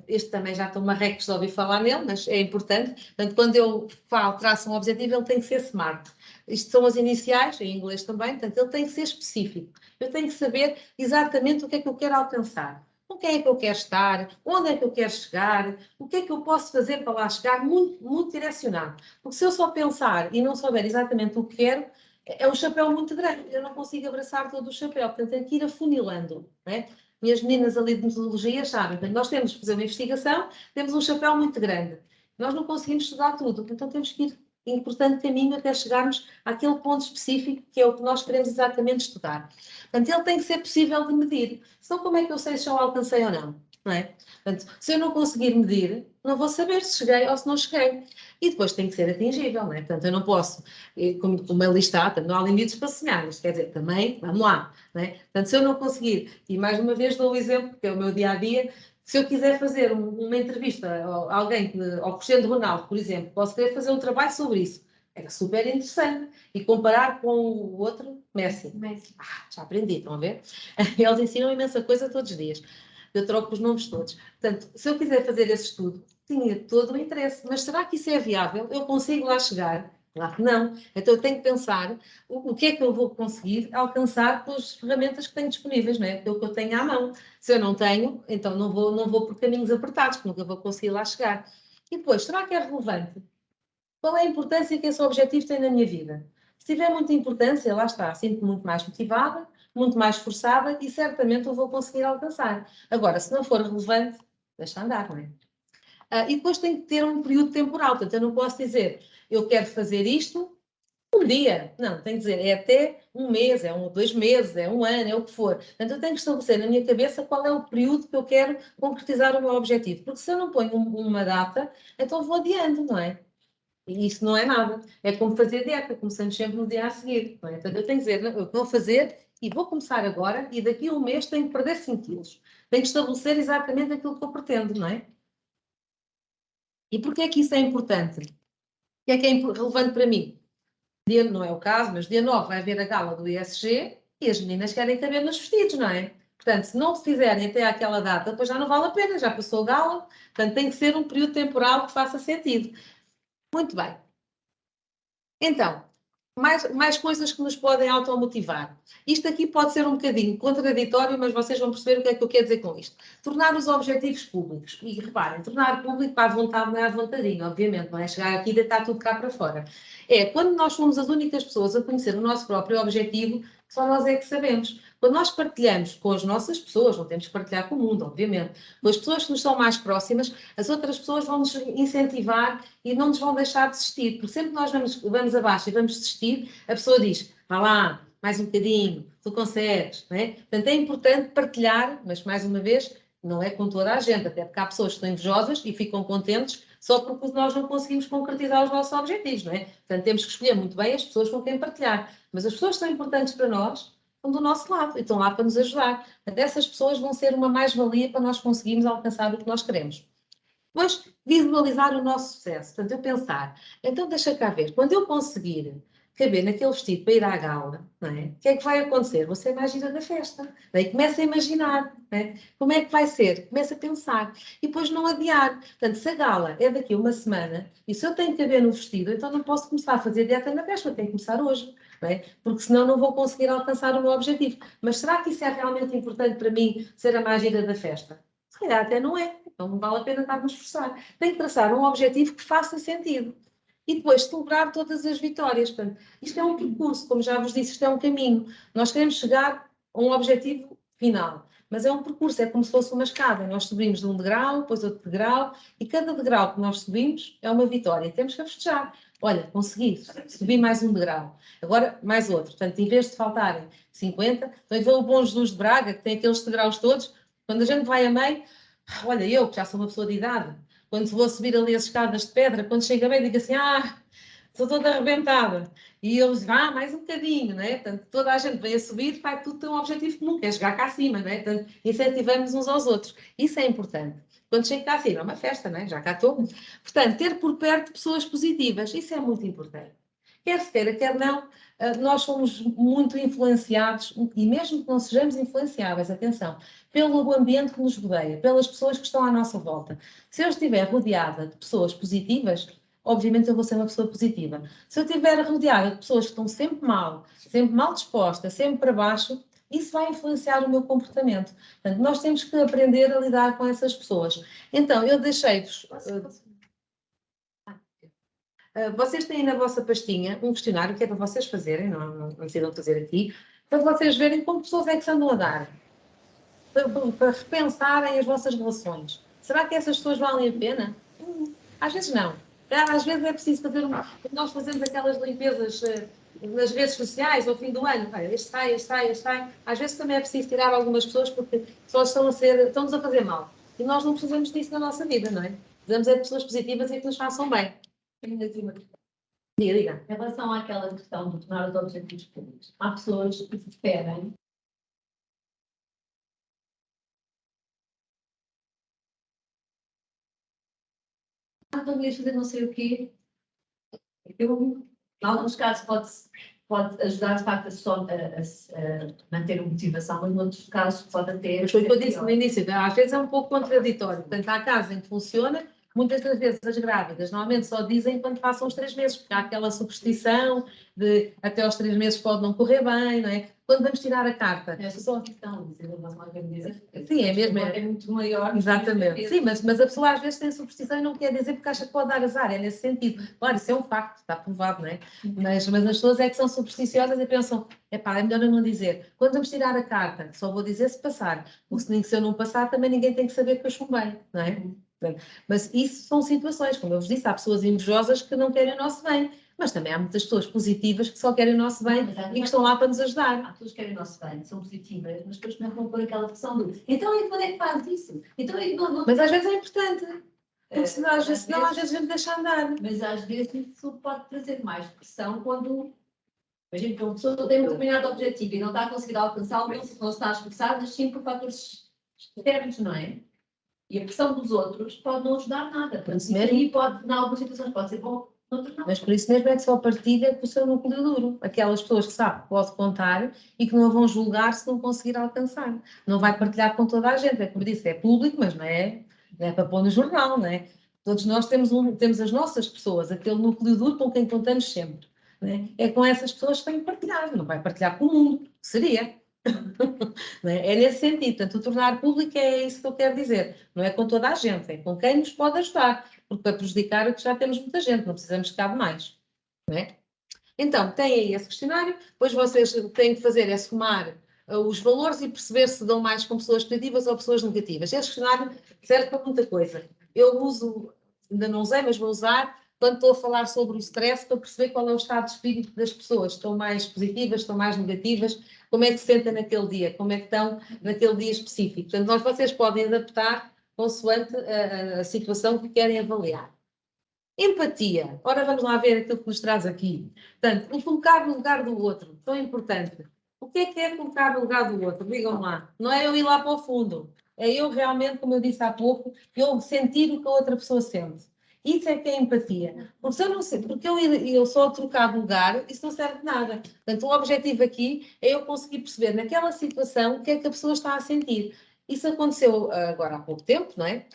este também já estou marrecos de ouvir falar nele, mas é importante. Portanto, quando eu traço um objetivo, ele tem que ser SMART. Isto são as iniciais, em inglês também, portanto, ele tem que ser específico. Eu tenho que saber exatamente o que é que eu quero alcançar. Com quem é que eu quero estar? Onde é que eu quero chegar? O que é que eu posso fazer para lá chegar? Muito, muito direcionado. Porque se eu só pensar e não souber exatamente o que quero, é um chapéu muito grande. Eu não consigo abraçar todo o chapéu. Portanto, tenho que ir afunilando, não é? Minhas meninas ali de metodologia sabem. Portanto, nós temos que fazer uma investigação, temos um chapéu muito grande. Nós não conseguimos estudar tudo. Então, temos que ir importante caminho até chegarmos àquele ponto específico que é o que nós queremos exatamente estudar. Portanto, ele tem que ser possível de medir. Senão, como é que eu sei se eu alcancei ou não? Não é? Portanto, se eu não conseguir medir, não vou saber se cheguei ou se não cheguei. E depois tem que ser atingível, não é? Portanto, eu não posso, como a lista, não há limites para sonhar, mas quer dizer, também, vamos lá, não é? Portanto, se eu não conseguir, e mais uma vez dou o exemplo, que é o meu dia-a-dia, se eu quiser fazer uma entrevista a alguém, ao Cristiano Ronaldo, por exemplo, posso querer fazer um trabalho sobre isso. É super interessante. E comparar com o outro, Messi. Já aprendi, estão a ver? Eles ensinam imensa coisa todos os dias. Eu troco os nomes todos. Portanto, se eu quiser fazer esse estudo, tinha todo o interesse. Mas será que isso é viável? Eu consigo lá chegar? Claro que não. Então eu tenho que pensar o que é que eu vou conseguir alcançar com as ferramentas que tenho disponíveis, não é? O que eu tenho à mão. Se eu não tenho, então não vou por caminhos apertados, porque nunca vou conseguir lá chegar. E depois, será que é relevante? Qual é a importância que esse objetivo tem na minha vida? Se tiver muita importância, lá está, sinto-me muito mais motivada, muito mais esforçada e certamente eu vou conseguir alcançar. Agora, se não for relevante, deixa andar, não é? E depois tem que ter um período temporal, portanto eu não posso dizer eu quero fazer isto um dia. Não, tenho que dizer, é até um mês, é 2 meses, é um ano, é o que for. Portanto, eu tenho que estabelecer na minha cabeça qual é o período que eu quero concretizar o meu objetivo. Porque se eu não ponho uma data, então vou adiando, não é? E isso não é nada. É como fazer dieta, começamos sempre no dia a seguir. Não é? Portanto, eu tenho que dizer, eu vou fazer e vou começar agora e daqui a um mês tenho que perder 5 quilos. Tenho que estabelecer exatamente aquilo que eu pretendo, não é? E porquê é que isso é importante? O que é relevante para mim? Não é o caso, mas dia 9 vai haver a gala do ISG e as meninas querem caber nos vestidos, não é? Portanto, se não se fizerem até àquela data, depois já não vale a pena, já passou a gala. Portanto, tem que ser um período temporal que faça sentido. Muito bem. Então, mais coisas que nos podem automotivar. Isto aqui pode ser um bocadinho contraditório, mas vocês vão perceber o que é que eu quero dizer com isto. Tornar os objetivos públicos. E reparem, tornar público à vontade não é à vontadinha, obviamente, não é chegar aqui e deitar tudo cá para fora. É quando nós somos as únicas pessoas a conhecer o nosso próprio objetivo, só nós é que sabemos. Quando nós partilhamos com as nossas pessoas, não temos que partilhar com o mundo, obviamente, com as pessoas que nos são mais próximas, as outras pessoas vão nos incentivar e não nos vão deixar desistir. Porque sempre que nós vamos abaixo e vamos desistir, a pessoa diz, vá lá, mais um bocadinho, tu consegues, não é? Portanto, é importante partilhar, mas mais uma vez, não é com toda a gente, até porque há pessoas que estão invejosas e ficam contentes só porque nós não conseguimos concretizar os nossos objetivos, não é? Portanto, temos que escolher muito bem as pessoas com quem partilhar. Mas as pessoas que são importantes para nós estão do nosso lado e estão lá para nos ajudar. Portanto, essas pessoas vão ser uma mais-valia para nós conseguirmos alcançar o que nós queremos. Depois, visualizar o nosso sucesso. Portanto, eu pensar, então deixa cá ver, quando eu conseguir caber naquele vestido para ir à gala, não é? O que é que vai acontecer? Vou ser mais gira da festa. Daí começa a imaginar, não é? Como é que vai ser? Começa a pensar. E depois não adiar. Portanto, se a gala é daqui a uma semana, e se eu tenho que caber no vestido, então não posso começar a fazer dieta na festa, eu tenho que começar hoje. Não é? Porque senão não vou conseguir alcançar o meu objetivo. Mas será que isso é realmente importante para mim, ser a mais gira da festa? Se calhar até não é. Então não vale a pena estar a esforçar. Tem que traçar um objetivo que faça sentido. E depois celebrar todas as vitórias. Portanto, isto é um percurso, como já vos disse, isto é um caminho. Nós queremos chegar a um objetivo final, mas é um percurso, é como se fosse uma escada. Nós subimos de um degrau, depois outro degrau, e cada degrau que nós subimos é uma vitória. E temos que festejar. Olha, consegui, subi mais um degrau, agora mais outro. Portanto, em vez de faltarem 50, então ver o Bom Jesus de Braga, que tem aqueles degraus todos, quando a gente vai a meio, olha, eu que já sou uma pessoa de idade, quando vou subir ali as escadas de pedra, quando chego a meio, digo assim, estou toda arrebentada. E eles dizem, mais um bocadinho, não é? Portanto, toda a gente vem a subir, vai tudo ter um objetivo comum, que é chegar cá acima, não é? Portanto, incentivamos uns aos outros. Isso é importante. Quando chego cá acima, é uma festa, não é? Já cá estou. Portanto, ter por perto pessoas positivas, isso é muito importante. Quer se queira, quer não, nós somos muito influenciados, e mesmo que não sejamos influenciáveis, atenção, pelo ambiente que nos rodeia, pelas pessoas que estão à nossa volta. Se eu estiver rodeada de pessoas positivas, obviamente eu vou ser uma pessoa positiva. Se eu estiver rodeada de pessoas que estão sempre mal dispostas, sempre para baixo, isso vai influenciar o meu comportamento. Portanto, nós temos que aprender a lidar com essas pessoas. Então, eu deixei-vos... vocês têm na vossa pastinha um questionário que é para vocês fazerem, não precisam fazer aqui, para vocês verem como pessoas é que se andam a dar. Para repensarem as vossas relações. Será que essas pessoas valem a pena? Às vezes não. Às vezes é preciso fazer nós fazemos aquelas limpezas nas redes sociais ao fim do ano. Este sai. Às vezes também é preciso tirar algumas pessoas porque só estão-nos a fazer mal. E nós não precisamos disso na nossa vida, não é? Precisamos de pessoas positivas e que nos façam bem. Diga. Em relação àquela questão de tornar os objetivos públicos, há pessoas que se pedem não ias fazer não sei o quê. Em alguns casos pode ajudar de facto a manter a motivação, mas em outros casos pode até... Foi o que eu disse no início, às vezes é um pouco contraditório. Portanto, há casos em que funciona, muitas das vezes as grávidas normalmente só dizem quando passam os 3 meses, porque há aquela superstição de até aos 3 meses pode não correr bem, não é? Quando vamos tirar a carta... É só a questão, dizer. Sim, é mesmo. É muito maior. Exatamente. Sim, mas a pessoa às vezes tem superstição e não quer dizer porque acha que pode dar azar, é nesse sentido. Claro, isso é um facto, está provado, não é? Mas as pessoas é que são supersticiosas e pensam, é melhor eu não dizer. Quando vamos tirar a carta, só vou dizer se passar. Porque se eu não passar, também ninguém tem que saber que eu chumbei, não é? Mas isso são situações, como eu vos disse, há pessoas invejosas que não querem o nosso bem. Mas também há muitas pessoas positivas que só querem o nosso bem e que estão lá para nos ajudar. Há pessoas que querem o nosso bem, são positivas, mas depois começam a pôr aquela pressão do então e quando é que faz isso? Então, e quando... Mas às vezes é importante. Porque senão, às vezes a gente deixa andar. Mas às vezes isso pode trazer mais pressão quando... Imagina que uma pessoa tem um determinado objetivo e não está a conseguir alcançá-lo, não se está a esforçar, mas sim por fatores externos, não é? E a pressão dos outros pode não ajudar nada. Isso aí pode, em algumas situações, pode ser bom, noutras não. Mas por isso mesmo é que só partilha com o seu núcleo duro. Aquelas pessoas que sabem que pode contar e que não a vão julgar se não conseguir alcançar. Não vai partilhar com toda a gente. É como disse, é público, mas não é para pôr no jornal, não é? Todos nós temos as nossas pessoas, aquele núcleo duro com quem contamos sempre. É com essas pessoas que tem que partilhar, não vai partilhar com o mundo, que seria. É nesse sentido, portanto, o tornar público é isso que eu quero dizer, não é com toda a gente, é com quem nos pode ajudar, porque para prejudicar é que já temos muita gente, não precisamos ficar de mais. Não é? Então, tem aí esse questionário, depois vocês têm que fazer é somar os valores e perceber se dão mais com pessoas positivas ou pessoas negativas. Esse questionário serve para muita coisa. Eu uso, ainda não usei, mas vou usar, quando estou a falar sobre o stress, para perceber qual é o estado de espírito das pessoas. Estão mais positivas, estão mais negativas, como é que se sentem naquele dia, como é que estão naquele dia específico. Portanto, vocês podem adaptar consoante a situação que querem avaliar. Empatia. Ora, vamos lá ver aquilo que nos traz aqui. Portanto, o colocar no lugar do outro, tão importante. O que é colocar no lugar do outro? Digam lá. Não é eu ir lá para o fundo. É eu realmente, como eu disse há pouco, eu sentir o que a outra pessoa sente. Isso é que é empatia. Porque se eu não sei, porque eu só trocar de lugar, isso não serve de nada. Portanto, o objetivo aqui é eu conseguir perceber naquela situação o que é que a pessoa está a sentir. Isso aconteceu agora há pouco tempo, não é?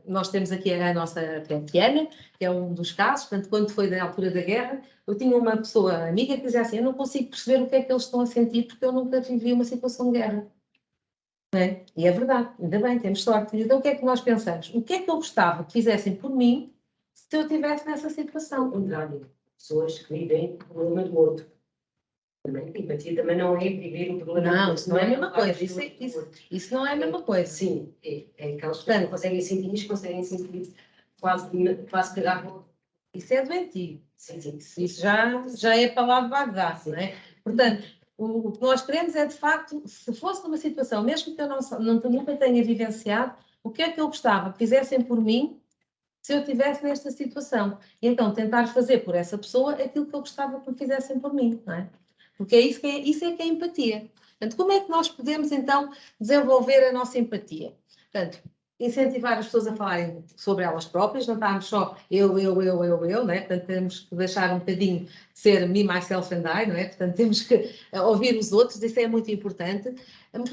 Nós temos aqui a nossa Tatiana, que é um dos casos, portanto, quando foi da altura da guerra, eu tinha uma pessoa amiga que dizia assim, eu não consigo perceber o que é que eles estão a sentir porque eu nunca vivi uma situação de guerra. Não é? E é verdade, ainda bem, temos sorte. Então o que é que nós pensamos? O que é que eu gostava que fizessem por mim se eu estivesse nessa situação? Ao contrário, pessoas que vivem o problema do outro. Também, empatia também não é viver o problema do outro. Não, isso não é a mesma coisa. Isso não é a mesma coisa. Sim, é aquelas pessoas que conseguem sentir isto, conseguem sentir quase cagar. Isso é doentio. Sim, sim. Isso já é palavra Bagdá, não é? Portanto, o que nós queremos é, de facto, se fosse numa situação, mesmo que eu nunca tenha vivenciado, o que é que eu gostava que fizessem por mim se eu estivesse nesta situação? E então tentar fazer por essa pessoa aquilo que eu gostava que me fizessem por mim, não é? Porque isso é que é empatia. Portanto, como é que nós podemos, então, desenvolver a nossa empatia? Portanto, incentivar as pessoas a falarem sobre elas próprias, não estarmos só eu, não é? Portanto, temos que deixar um bocadinho de ser me, myself and I, não é? Portanto, temos que ouvir os outros, isso é muito importante.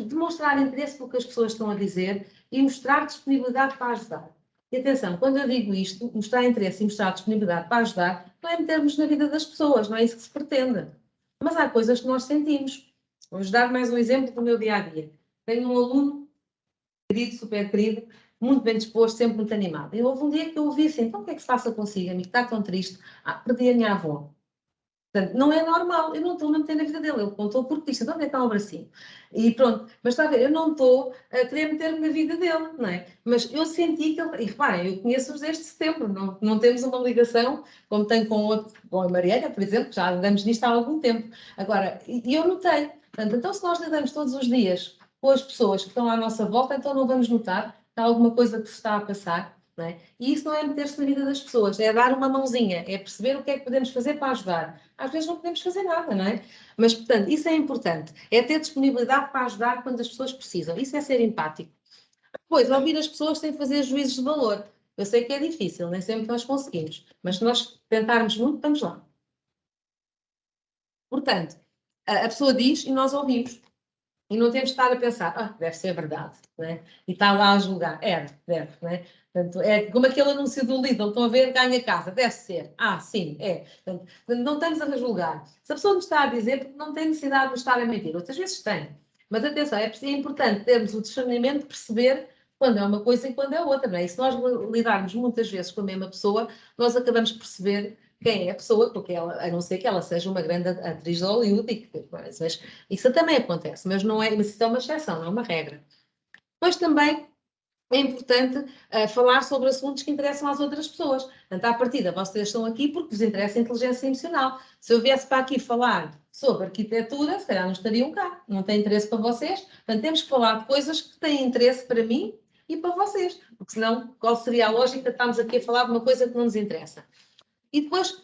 Demonstrar interesse pelo que as pessoas estão a dizer e mostrar disponibilidade para ajudar. E atenção, quando eu digo isto, mostrar interesse e mostrar disponibilidade para ajudar, não é metermos na vida das pessoas, não é isso que se pretende. Mas há coisas que nós sentimos. Vou-vos dar mais um exemplo do meu dia-a-dia. Tenho um aluno querido, super querido, muito bem disposto, sempre muito animado. E houve um dia que eu ouvi assim, então o que é que se passa consigo, amigo? Está tão triste? Perdi a minha avó. Portanto, não é normal, eu não estou a meter na vida dele, ele contou porque disse, onde é que está o bracinho? E pronto, mas está a ver, eu não estou a querer meter-me na vida dele, não é? Mas eu senti que ele, e reparem, eu conheço-os desde setembro, não temos uma ligação, como tenho com a Mariana, por exemplo, que já andamos nisto há algum tempo. Agora, e eu notei, portanto, então se nós lidamos todos os dias com as pessoas que estão à nossa volta, então não vamos notar que há alguma coisa que se está a passar. Não é? E isso não é meter-se na vida das pessoas, é dar uma mãozinha, é perceber o que é que podemos fazer para ajudar. Às vezes não podemos fazer nada, não é? Mas, portanto, isso é importante, é ter disponibilidade para ajudar quando as pessoas precisam. Isso é ser empático. Depois, ouvir as pessoas sem fazer juízos de valor. Eu sei que é difícil, nem sempre nós conseguimos, mas se nós tentarmos muito, vamos lá. Portanto, a pessoa diz e nós ouvimos. E não temos de estar a pensar, deve ser verdade, não é? E está lá a julgar. Deve, não é? Portanto, é como aquele anúncio do Lidl, estão a ver, ganha casa, deve ser. Sim, é. Portanto, não estamos a julgar. Se a pessoa nos está a dizer, não tem necessidade de nos estar a mentir. Outras vezes tem. Mas atenção, é importante termos o discernimento de perceber quando é uma coisa e quando é outra, não é? E se nós lidarmos muitas vezes com a mesma pessoa, nós acabamos por perceber quem é a pessoa, porque ela, a não ser que ela seja uma grande atriz de Hollywood, mas isso também acontece, mas isso é uma exceção, não é uma regra. Depois também é importante falar sobre assuntos que interessam às outras pessoas. Portanto, à partida, vocês estão aqui porque vos interessa a inteligência emocional. Se eu viesse para aqui falar sobre arquitetura, se calhar não estariam cá. Não tem interesse para vocês. Portanto, temos que falar de coisas que têm interesse para mim e para vocês. Porque senão, qual seria a lógica de estarmos aqui a falar de uma coisa que não nos interessa? E depois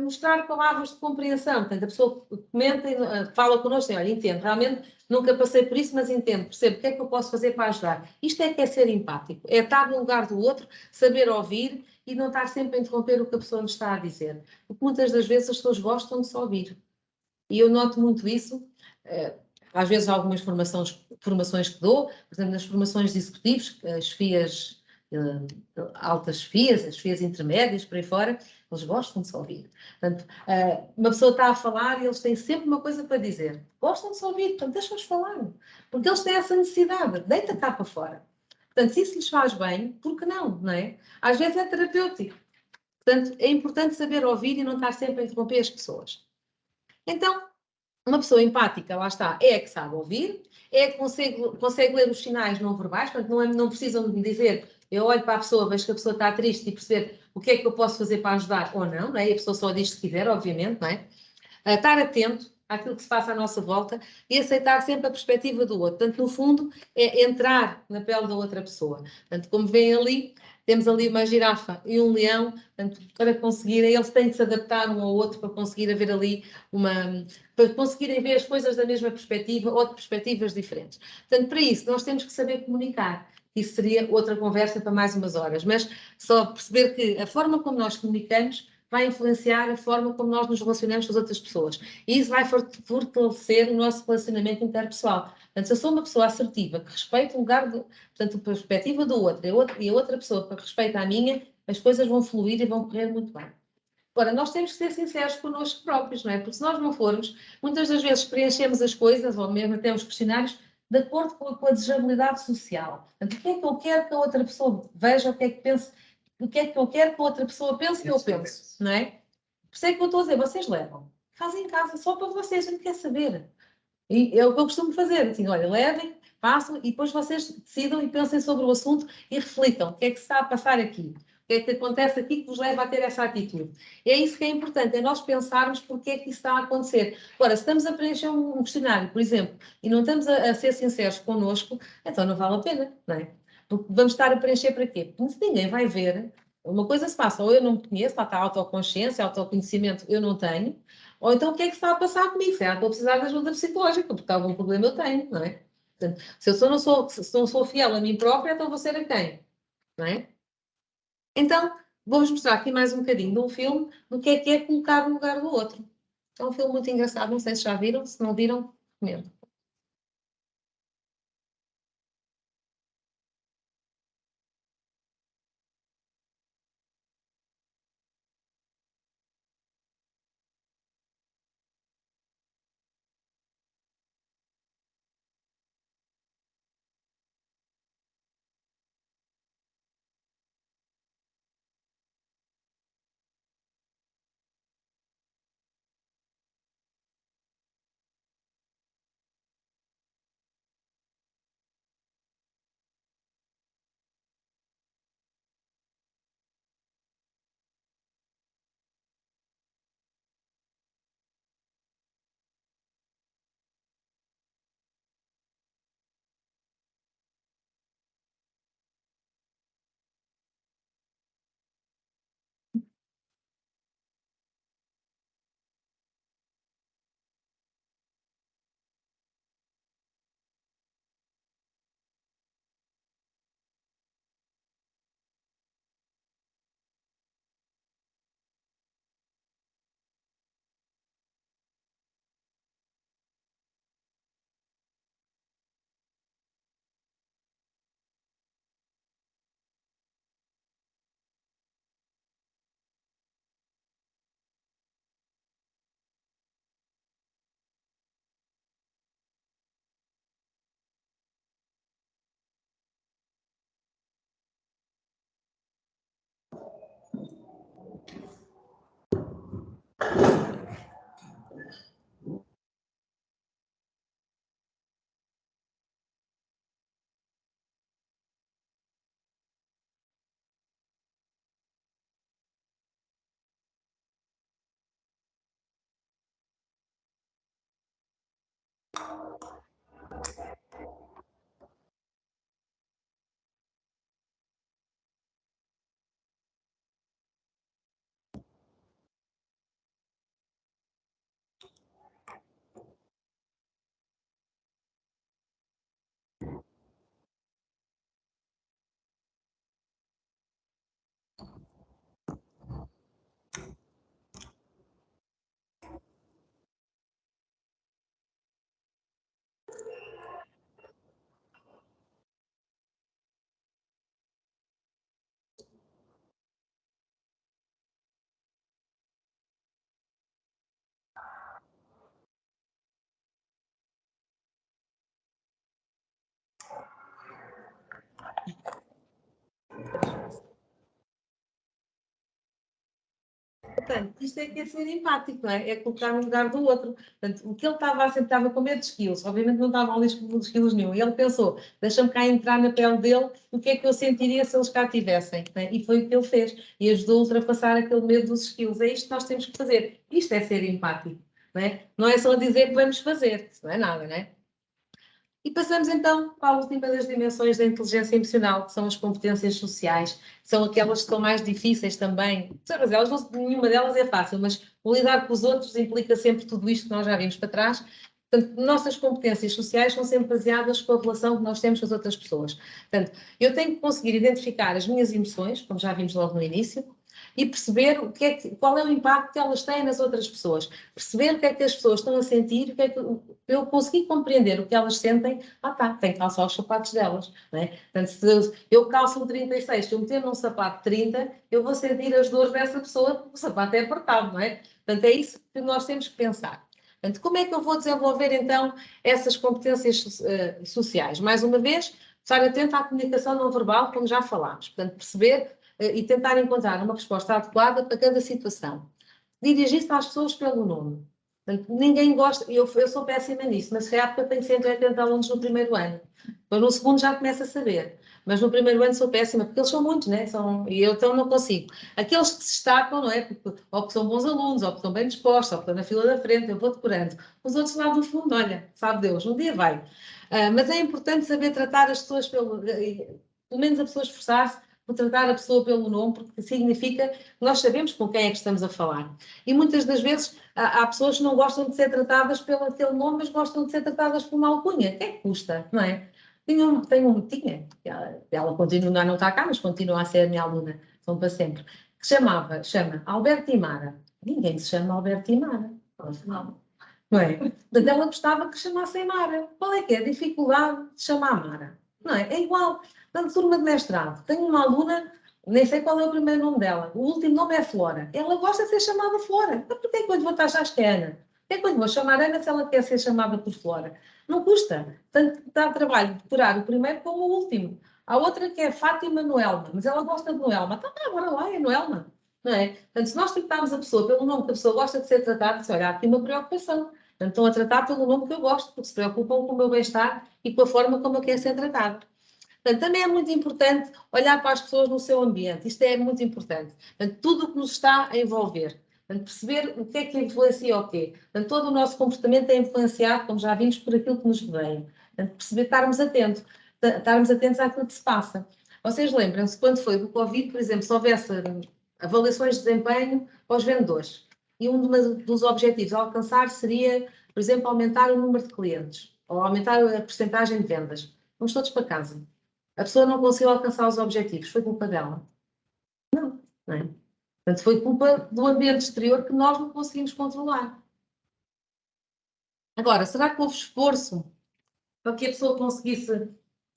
mostrar palavras de compreensão. Portanto, a pessoa comenta e fala connosco e olha, entendo, realmente nunca passei por isso, mas entendo, percebo o que é que eu posso fazer para ajudar. Isto é que é ser empático, é estar no lugar do outro, saber ouvir e não estar sempre a interromper o que a pessoa nos está a dizer. Porque muitas das vezes as pessoas gostam de só ouvir. E eu noto muito isso, às vezes algumas formações que dou, por exemplo, nas formações de executivos, as FIAs, altas FIAs, as FIAs intermédias, por aí fora, eles gostam de se ouvir. Portanto, uma pessoa está a falar e eles têm sempre uma coisa para dizer. Gostam de se ouvir, portanto, deixa-os falar. Porque eles têm essa necessidade, deita cá para fora. Portanto, se isso lhes faz bem, por que não, não é? Às vezes é terapêutico. Portanto, é importante saber ouvir e não estar sempre a interromper as pessoas. Então, uma pessoa empática, lá está, é a que sabe ouvir, é a que consegue ler os sinais não verbais, portanto, não precisam de me dizer, eu olho para a pessoa, vejo que a pessoa está triste e perceber o que é que eu posso fazer para ajudar ou não é? E a pessoa só diz se quiser, obviamente, não é? Estar atento àquilo que se passa à nossa volta e aceitar sempre a perspectiva do outro. Portanto, no fundo, é entrar na pele da outra pessoa. Portanto, como veem ali, temos ali uma girafa e um leão, portanto, para conseguirem, eles têm que se adaptar um ao outro para conseguir haver ali para conseguirem ver as coisas da mesma perspectiva ou de perspectivas diferentes. Portanto, para isso, nós temos que saber comunicar. Isso seria outra conversa para mais umas horas, mas só perceber que a forma como nós comunicamos vai influenciar a forma como nós nos relacionamos com as outras pessoas. E isso vai fortalecer o nosso relacionamento interpessoal. Portanto, se eu sou uma pessoa assertiva, que respeita o lugar, portanto, a perspectiva do outro e a outra pessoa que respeita a minha, as coisas vão fluir e vão correr muito bem. Agora, nós temos que ser sinceros connosco próprios, não é? Porque se nós não formos, muitas das vezes preenchemos as coisas, ou mesmo temos questionários, de acordo com a desejabilidade social. Portanto, o que é que eu quero que a outra pessoa veja, o que é que pense, o que é que eu quero que a outra pessoa pense que eu penso, não é? Por isso é que eu estou a dizer, vocês levam, fazem em casa só para vocês, a gente quer saber. E é o que eu costumo fazer, assim, olha, levem, façam e depois vocês decidam e pensem sobre o assunto e reflitam, o que é que se está a passar aqui? O que é que acontece aqui que vos leva a ter essa atitude? É isso que é importante, é nós pensarmos porque é que isso está a acontecer. Agora, se estamos a preencher um questionário, por exemplo, e não estamos a ser sinceros connosco, então não vale a pena, não é? Porque vamos estar a preencher para quê? Porque se ninguém vai ver, uma coisa se passa, ou eu não me conheço, lá está a autoconsciência, autoconhecimento, eu não tenho, ou então o que é que está a passar comigo? Será que estou a precisar de ajuda psicológica? Porque algum problema eu tenho, não é? Portanto, se não sou fiel a mim própria, então vou ser a quem? Não é? Então, vou-vos mostrar aqui mais um bocadinho de um filme do que é colocar no lugar do outro. É um filme muito engraçado, não sei se já viram, se não viram, recomendo. Portanto, isto é que é ser empático, não é? É colocar no lugar do outro. Portanto, o que ele estava a sentir, estava com medo de esquilos, obviamente não estava ali com esquilos nenhum. E ele pensou, deixa-me cá entrar na pele dele, o que é que eu sentiria se eles cá estivessem? É? E foi o que ele fez. E ajudou a ultrapassar aquele medo dos esquilos. É isto que nós temos que fazer. Isto é ser empático, não é? Não é só dizer que vamos fazer, isso não é nada, não é? E passamos então para a última das dimensões da inteligência emocional, que são as competências sociais. São aquelas que são mais difíceis também. Mas elas não, nenhuma delas é fácil, mas o lidar com os outros implica sempre tudo isto que nós já vimos para trás. Portanto, nossas competências sociais são sempre baseadas com a relação que nós temos com as outras pessoas. Portanto, eu tenho que conseguir identificar as minhas emoções, como já vimos logo no início, e perceber qual é o impacto que elas têm nas outras pessoas. Perceber o que é que as pessoas estão a sentir, o que é que eu consegui compreender o que elas sentem, tenho que calçar os sapatos delas. Não é? Portanto, se eu calço um 36, se eu meter num sapato 30, eu vou sentir as dores dessa pessoa, porque o sapato é apertado, não é? Portanto, é isso que nós temos que pensar. Portanto, como é que eu vou desenvolver, então, essas competências sociais? Mais uma vez, estar atento à comunicação não verbal, como já falámos. Portanto, perceber e tentar encontrar uma resposta adequada para cada situação. Dirigir-se às pessoas pelo nome. Portanto, ninguém gosta, eu sou péssima nisso, mas se é porque eu tenho 180 alunos no primeiro ano. Depois no segundo já começo a saber. Mas no primeiro ano sou péssima, porque eles são muitos, né? E eu então não consigo. Aqueles que se destacam, não é? Porque, ou que são bons alunos, ou que estão bem dispostos, ou que estão na fila da frente, eu vou decorando. Os outros lá do fundo, olha, sabe Deus, um dia vai. Mas é importante saber tratar as pessoas pelo menos a pessoa esforçar-se por tratar a pessoa pelo nome, porque significa que nós sabemos com quem é que estamos a falar. E muitas das vezes há pessoas que não gostam de ser tratadas pelo aquele nome, mas gostam de ser tratadas por uma alcunha. O que é que custa, não é? Tinha, ela continua, não está cá, mas continua a ser a minha aluna, são para sempre, que chama Alberto Imara. Ninguém se chama Alberto Imara. Não é? Portanto, ela gostava que chamassem Mara. Qual é que é a dificuldade de chamar Mara? Não é? É igual. Na turma de mestrado, tenho uma aluna, nem sei qual é o primeiro nome dela, o último nome é Flora. Ela gosta de ser chamada Flora. Mas porquê que eu lhe vou taxar que é Ana? Porquê que eu lhe vou chamar Ana se ela quer ser chamada por Flora? Não custa. Portanto, dá trabalho decorar o primeiro como o último. Há outra que é Fátima Noelma, mas ela gosta de Noelma. Então, agora lá é Noelma. Não é? Portanto, se nós tratarmos a pessoa pelo nome que a pessoa gosta de ser tratada, olha, há aqui uma preocupação. Portanto, estão a tratar pelo nome que eu gosto, porque se preocupam com o meu bem-estar e com a forma como eu quero ser tratada. Portanto, também é muito importante olhar para as pessoas no seu ambiente. Isto é muito importante. Portanto, tudo o que nos está a envolver. Portanto, perceber o que é que influencia o quê. Portanto, todo o nosso comportamento é influenciado, como já vimos, por aquilo que nos rodeia. Portanto, perceber, estarmos atentos àquilo que se passa. Vocês lembram-se, quando foi do Covid, por exemplo, se houvesse avaliações de desempenho aos vendedores, e um dos objetivos a alcançar seria, por exemplo, aumentar o número de clientes, ou aumentar a percentagem de vendas. Vamos todos para casa. A pessoa não conseguiu alcançar os objetivos, foi culpa dela? Não, não é? Portanto, foi culpa do ambiente exterior que nós não conseguimos controlar. Agora, será que houve esforço para que a pessoa conseguisse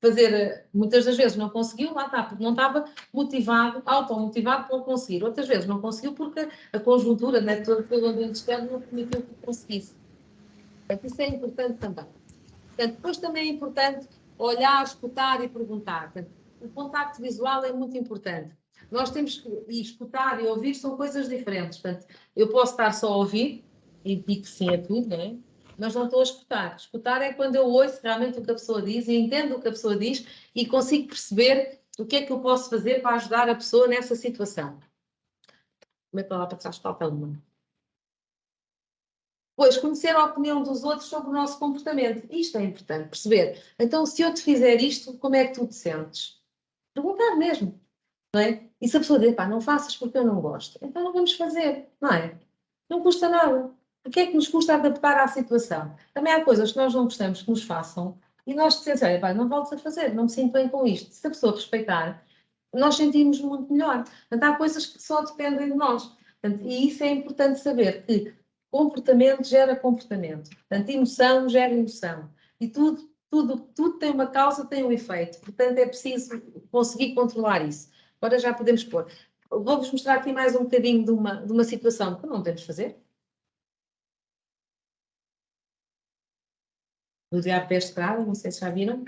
fazer? Muitas das vezes não conseguiu, lá está, porque não estava motivado, automotivado para conseguir. Outras vezes não conseguiu porque a conjuntura, né, todo o ambiente externo não permitiu que conseguisse. Portanto, isso é importante também. Portanto, depois também é importante olhar, escutar e perguntar. Portanto, o contacto visual é muito importante. Nós temos que escutar e ouvir são coisas diferentes. Portanto, eu posso estar só a ouvir e digo que sim a tudo, não é? Mas não estou a escutar. Escutar é quando eu ouço realmente o que a pessoa diz e entendo o que a pessoa diz e consigo perceber o que é que eu posso fazer para ajudar a pessoa nessa situação. Como é que ela para falta uma? Pois, conhecer a opinião dos outros sobre o nosso comportamento. Isto é importante, perceber. Então, se eu te fizer isto, como é que tu te sentes? Perguntar mesmo, não é? E se a pessoa diz, pá, não faças porque eu não gosto, então não vamos fazer, não é? Não custa nada. O que é que nos custa adaptar à situação? Também há coisas que nós não gostamos que nos façam e nós dizemos, olha, pá, não voltes a fazer, não me sinto bem com isto. Se a pessoa respeitar, nós sentimos muito melhor. Portanto, há coisas que só dependem de nós. Portanto, e isso é importante saber que comportamento gera comportamento. Portanto, emoção gera emoção. E tudo tem uma causa, tem um efeito. Portanto, é preciso conseguir controlar isso. Agora já podemos pôr. Vou-vos mostrar aqui mais um bocadinho de uma situação que não temos de fazer. Do diabo deste grado, não sei se já viram.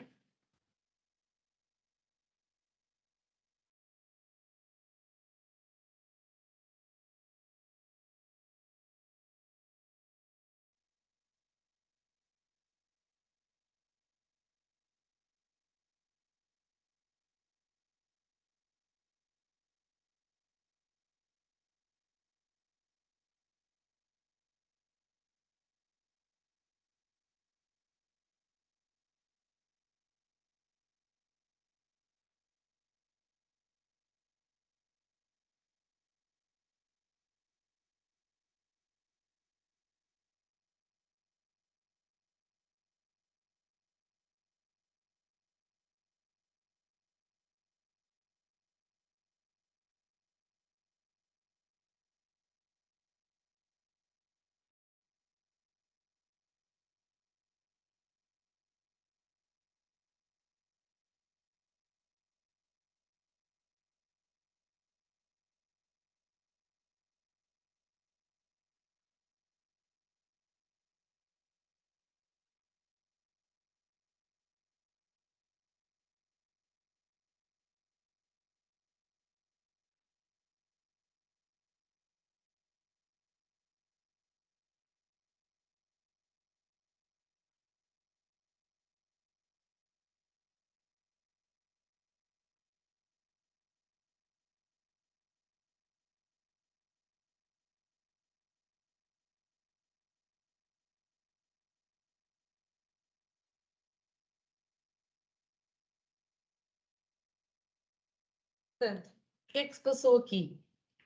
Portanto, o que é que se passou aqui?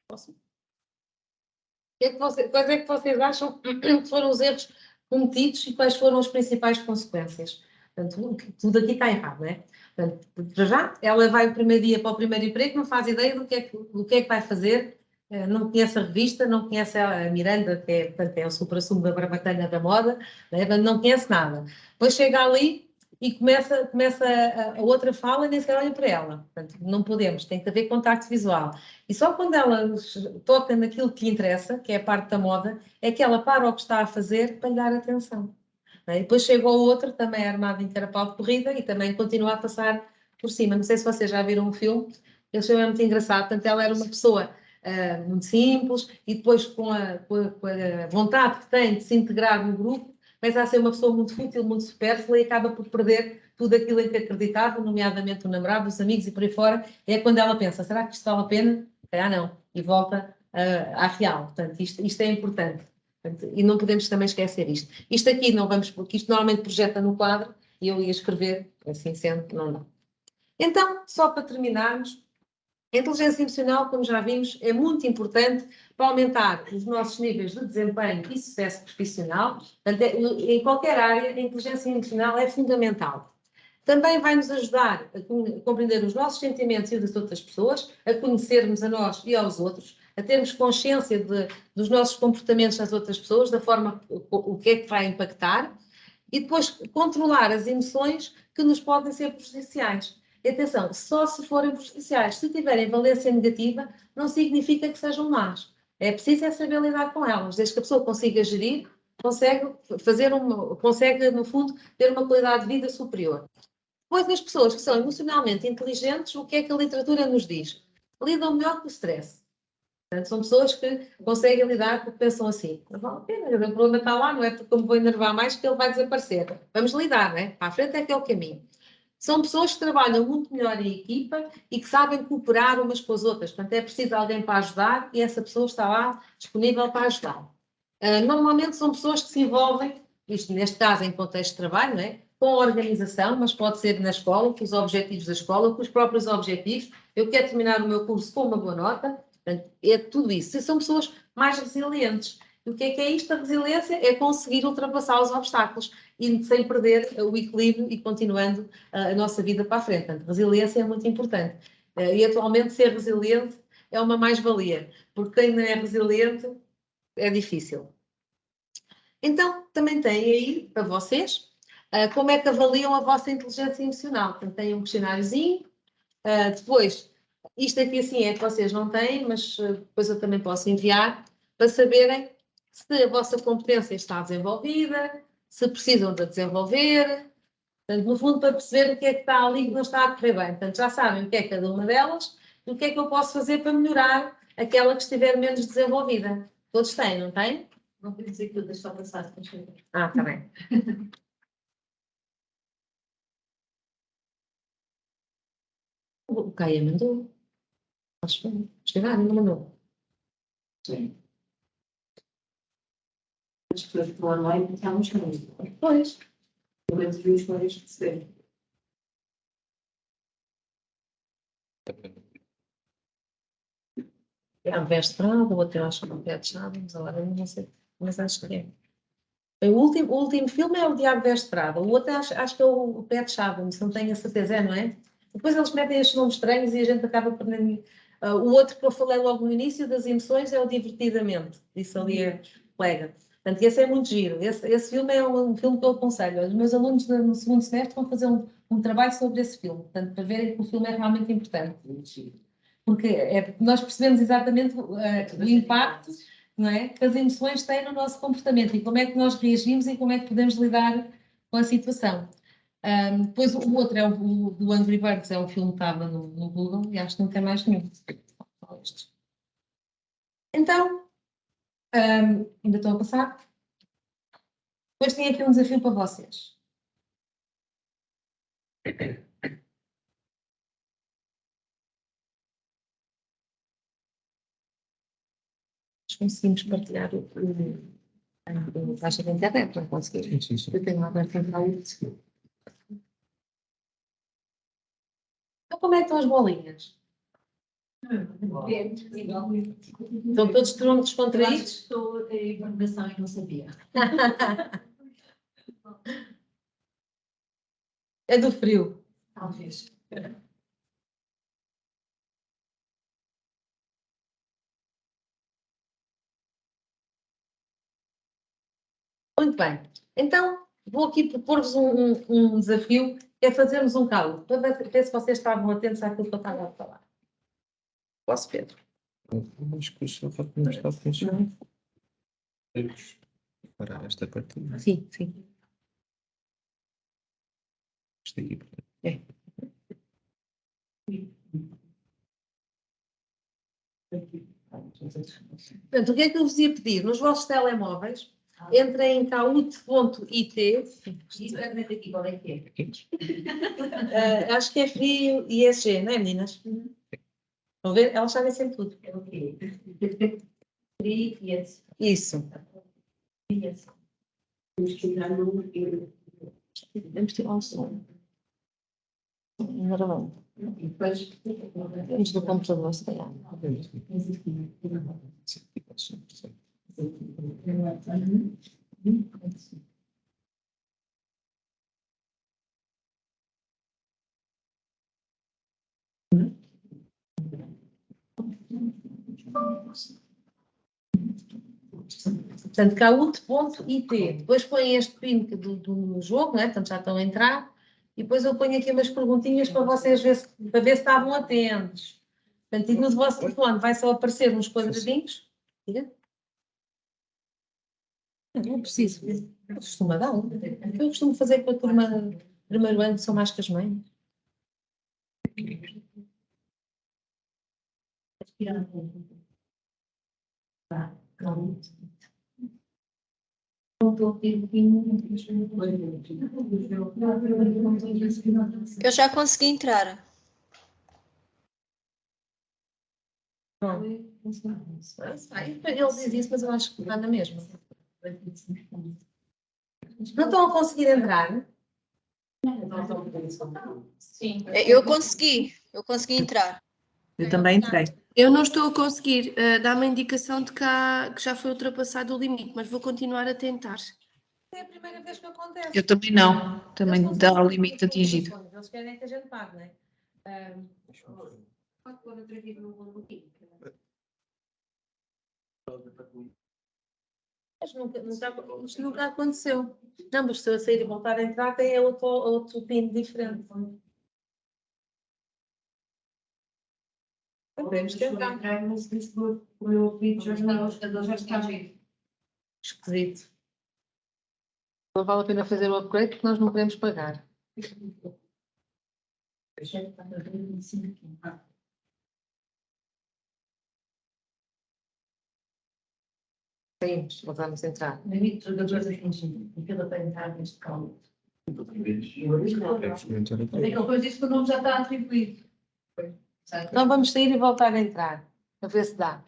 Posso? Quais é que vocês acham que foram os erros cometidos e quais foram as principais consequências? Portanto, tudo aqui está errado, não é? Portanto, para já, ela vai o primeiro dia para o primeiro emprego, não faz ideia do que é que vai fazer, não conhece a revista, não conhece a Miranda, que é, portanto, é o supra-sumo da barbatana da moda, não conhece nada. Depois chega ali e começa a outra fala e nem sequer olha para ela. Portanto, não podemos, tem que haver contacto visual. E só quando ela toca naquilo que lhe interessa, que é a parte da moda, é que ela para o que está a fazer para lhe dar atenção. E depois chega o outro, também armado em carapau de corrida, e também continua a passar por cima. Não sei se vocês já viram um filme, esse filme é muito engraçado. Portanto, ela era uma pessoa muito simples, e depois com a vontade que tem de se integrar no grupo, começa a ser uma pessoa muito fútil, muito supérflua, e acaba por perder tudo aquilo em que acreditava, nomeadamente o namorado, os amigos e por aí fora. É quando ela pensa, será que isto vale a pena? Não. E volta à real. Portanto, isto é importante. Portanto, e não podemos também esquecer isto. Isto aqui não vamos, porque isto normalmente projeta no quadro, e eu ia escrever, assim sendo, não dá. Então, só para terminarmos, a inteligência emocional, como já vimos, é muito importante para aumentar os nossos níveis de desempenho e sucesso profissional. Portanto, em qualquer área, a inteligência emocional é fundamental. Também vai nos ajudar a compreender os nossos sentimentos e os das outras pessoas, a conhecermos a nós e aos outros, a termos consciência dos nossos comportamentos nas outras pessoas, da forma, o que é que vai impactar, e depois controlar as emoções que nos podem ser prejudiciais. E atenção, só se forem prejudiciais. Se tiverem valência negativa, não significa que sejam más. É preciso saber lidar com elas. Desde que a pessoa consiga gerir, consegue, no fundo, ter uma qualidade de vida superior. Depois, as pessoas que são emocionalmente inteligentes, o que é que a literatura nos diz? Lidam melhor com o stress. Portanto, são pessoas que conseguem lidar porque pensam assim, não vale a pena, o problema está lá, não é porque eu me vou enervar mais que ele vai desaparecer. Vamos lidar, não é? Para a frente é que é o caminho. São pessoas que trabalham muito melhor em equipa e que sabem cooperar umas com as outras. Portanto, é preciso alguém para ajudar e essa pessoa está lá disponível para ajudar. Normalmente são pessoas que se envolvem, isto neste caso em contexto de trabalho, não é? Com a organização, mas pode ser na escola, com os objetivos da escola, com os próprios objetivos. Eu quero terminar o meu curso com uma boa nota. Portanto, é tudo isso. E são pessoas mais resilientes. E o que é isto? A resiliência é conseguir ultrapassar os obstáculos e sem perder o equilíbrio e continuando a nossa vida para a frente. Portanto, resiliência é muito importante. E atualmente ser resiliente é uma mais-valia, porque quem não é resiliente é difícil. Então, também tem aí, para vocês, como é que avaliam a vossa inteligência emocional. Portanto, tem um questionáriozinho. Depois, isto aqui assim é que vocês não têm, mas depois eu também posso enviar, para saberem se a vossa competência está desenvolvida, se precisam de desenvolver. Portanto, no fundo, para perceber o que é que está ali que não está a correr bem. Portanto, já sabem o que é cada uma delas e o que é que eu posso fazer para melhorar aquela que estiver menos desenvolvida. Todos têm, não têm? Não queria dizer que eu deixo só passar. Está bem. O Caia mandou. Acho que chegar, não mandou. Sim. As pessoas que estão online não estão chamando. Pois. Pelo menos vi os colegas receber. É a Verstrada, o outro eu acho que é o Pé de Chaves, agora não sei, mas acho que é. O último filme é o Diabo Veste Prada, o outro acho que é o Pé de Chaves, não tenho a certeza, não é? Depois eles metem estes nomes estranhos e a gente acaba por... o outro que eu falei logo no início das emoções é o Divertidamente, disse ali a colega. Portanto, esse é muito giro. Esse filme é um filme que eu aconselho. Os meus alunos no segundo semestre vão fazer um trabalho sobre esse filme, portanto, para verem que o filme é realmente importante. Porque nós percebemos exatamente o impacto, não é, que as emoções têm no nosso comportamento e como é que nós reagimos e como é que podemos lidar com a situação. Depois o outro é o do Angry Birds, é um filme que estava no Google e acho que não tem mais nenhum. Então, ainda estou a passar. Depois tenho aqui um desafio para vocês. Conseguimos partilhar a taxa de internet, não conseguimos? Sim, sim. Eu tenho lá para tentar isso. Então, como é que estão as bolinhas? Estão todos descontraídos? Estou a informação e não sabia. É do frio. Talvez. Muito bem. Então, vou aqui propor-vos um desafio, que é fazermos um cálculo, para ver se vocês estavam atentos àquilo que eu estava a falar. Posso, Pedro? Acho que o senhor pode me estar a funcionar. Vamos parar esta partida. Sim, sim. Isto aqui. É. Portanto, o que é que eu vos ia pedir? Nos vossos telemóveis, entrem em caute.it. Exatamente aqui, qual é que é? Acho que é frio e ESG, não é, meninas? Vão ver? Elas sabem sempre tudo. É o quê? Frio e esse. Isso. Temos que entrar no... Vamos tirar o som. Gravando. E depois... Vamos do computador, se calhar. Portanto, caute.it. Depois põem este PIN do jogo, né? Portanto, já estão a entrar. E depois eu ponho aqui umas perguntinhas para vocês para ver se estavam atentos. Portanto, e no vosso telefone vai só aparecer uns quadradinhos. Diga. Não preciso. Eu costumo dar. O que eu costumo fazer com a turma primeiro ano, que são mais que as mães. Eu já consegui entrar. Eles dizem isso, mas eu acho que está na mesma. Não estão a conseguir entrar? Sim. Eu consegui entrar. Eu também entrei. Eu não estou a conseguir. Dá-me a indicação de que já foi ultrapassado o limite, mas vou continuar a tentar. É a primeira vez que acontece. Eu também não. Também dá o limite atingido. Eles querem que a gente pague, não é? Pode pôr outra vez no boletim. Mas isto nunca aconteceu. Não, mas se eu sair e voltar a entrar, tem outro PIN diferente. Podemos tentar. Mas disse que o meu ouvido já está, os jogadores já está a ver. Esquisito. Não vale a pena fazer o upgrade porque nós não queremos pagar. Saímos, voltamos a entrar. Limite de jogadores atingido. Aquilo para entrar neste caldo. É que depois disso que o nome já está atribuído. Então vamos sair e voltar a entrar. A ver se dá.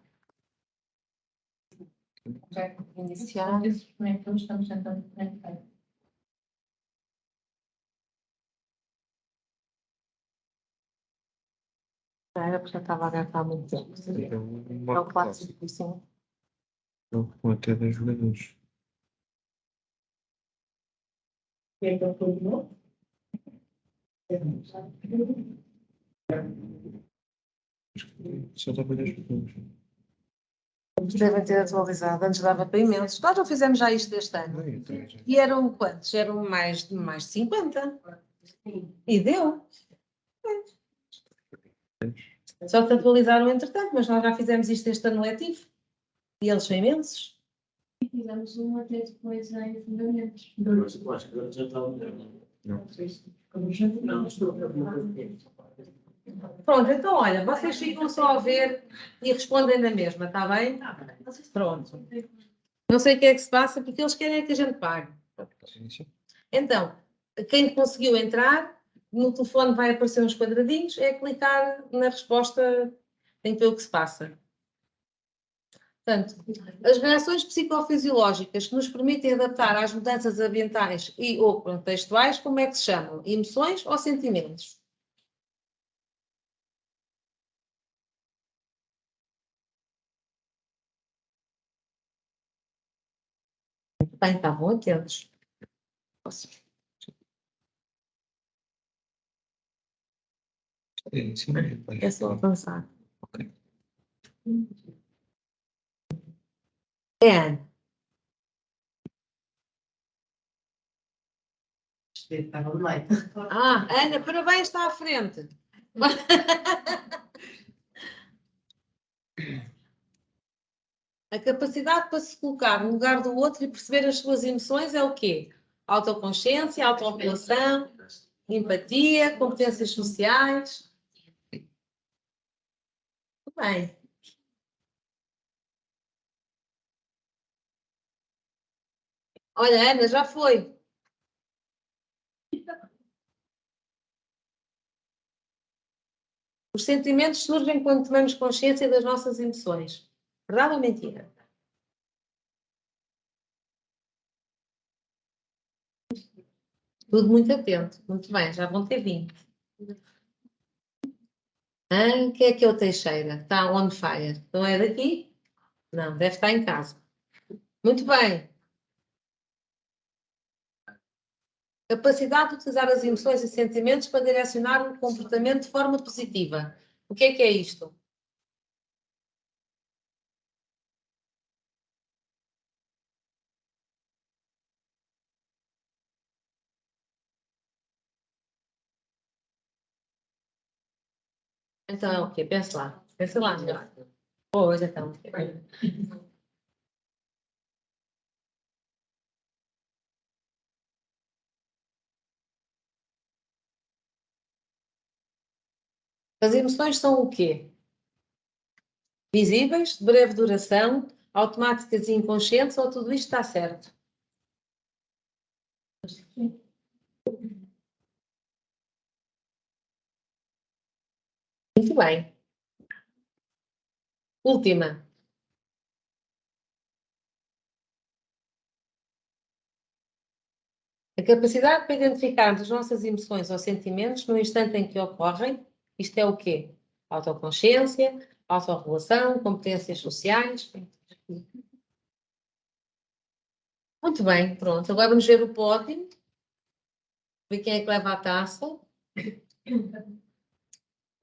Iniciar. Estamos tentando conectar. Era porque já estava aberto há muito tempo. É o clássico, sim. Com até 10 jogadores. Só dava 10 pessoas. Devem ter atualizado, antes dava para imensos. Nós não fizemos já isto este ano. E eram quantos? Eram mais de 50. E deu. Só que atualizaram entretanto, mas nós já fizemos isto este ano letivo. E eles são imensos. E fizemos um até depois em fundamentos. Não. Pronto, então olha, vocês ficam só a ver e respondem na mesma, está bem? Pronto. Não sei o que é que se passa, porque eles querem é que a gente pague. Então, quem conseguiu entrar, no telefone vai aparecer uns quadradinhos, é clicar na resposta, tem que ver o que se passa. Portanto, as reações psicofisiológicas que nos permitem adaptar às mudanças ambientais e ou contextuais, como é que se chamam? Emoções ou sentimentos? Bem, estavam atentos. É só avançar. É. Ah, Ana, parabéns, está à frente. A capacidade para se colocar no lugar do outro e perceber as suas emoções é o quê? Autoconsciência, autorregulação, empatia, competências sociais. Muito bem. Olha, Ana, já foi. Os sentimentos surgem quando tomamos consciência das nossas emoções. Verdade ou mentira? Tudo muito atento. Muito bem, já vão ter 20. Quem é o Teixeira? Está on fire. Não é daqui? Não, deve estar em casa. Muito bem. Capacidade de utilizar as emoções e sentimentos para direcionar o comportamento de forma positiva. O que é isto? Então é o quê? Pensa lá. Pensa lá melhor. Pois, então. As emoções são o quê? Visíveis, de breve duração, automáticas e inconscientes, ou tudo isto está certo? Muito bem. Última. A capacidade para identificarmos as nossas emoções ou sentimentos no instante em que ocorrem, isto é o quê? Autoconsciência, autorregulação, competências sociais. Muito bem, pronto. Agora vamos ver o pódio. Ver quem é que leva a taça.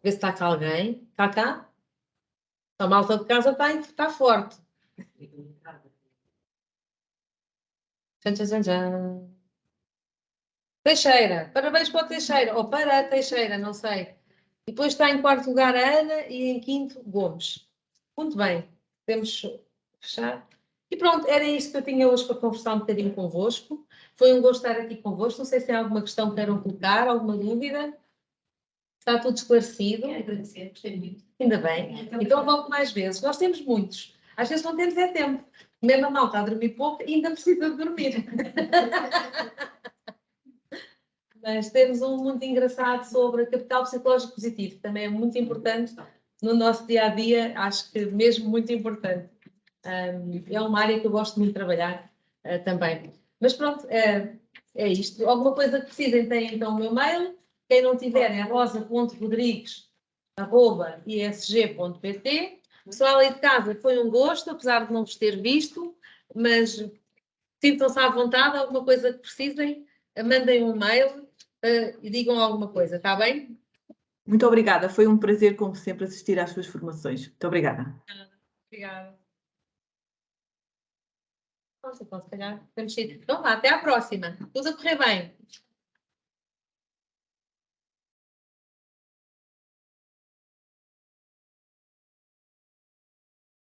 Ver se está cá alguém. Está cá? A malta de casa está forte. Tchan, tchan, tchan. Teixeira. Parabéns para o Teixeira. Ou para a Teixeira, não sei. E depois está em quarto lugar a Ana e em quinto Gomes. Muito bem. Podemos fechar. E pronto, era isto que eu tinha hoje para conversar um bocadinho convosco. Foi um gosto estar aqui convosco. Não sei se há alguma questão que queiram colocar, alguma dúvida. Está tudo esclarecido. Agradecer, gostei muito. Ainda bem. Então volto mais vezes. Nós temos muitos. Às vezes não temos tempo. Mesmo a malta a dormir pouco e ainda precisa de dormir. Mas temos um muito engraçado sobre capital psicológico positivo, que também é muito importante no nosso dia-a-dia, acho que mesmo muito importante. É uma área que eu gosto muito de trabalhar também. Mas pronto, é isto. Alguma coisa que precisem, têm então o meu mail. Quem não tiver é rosa.rodrigues@isg.pt. Pessoal aí de casa, foi um gosto, apesar de não vos ter visto, mas sintam-se à vontade, alguma coisa que precisem, mandem um mail e digam alguma coisa, está bem? Muito obrigada, foi um prazer, como sempre, assistir às suas formações. Muito obrigada. Obrigada. Nossa, então, se calhar temos sido. Então vá, até à próxima. Tudo a correr bem.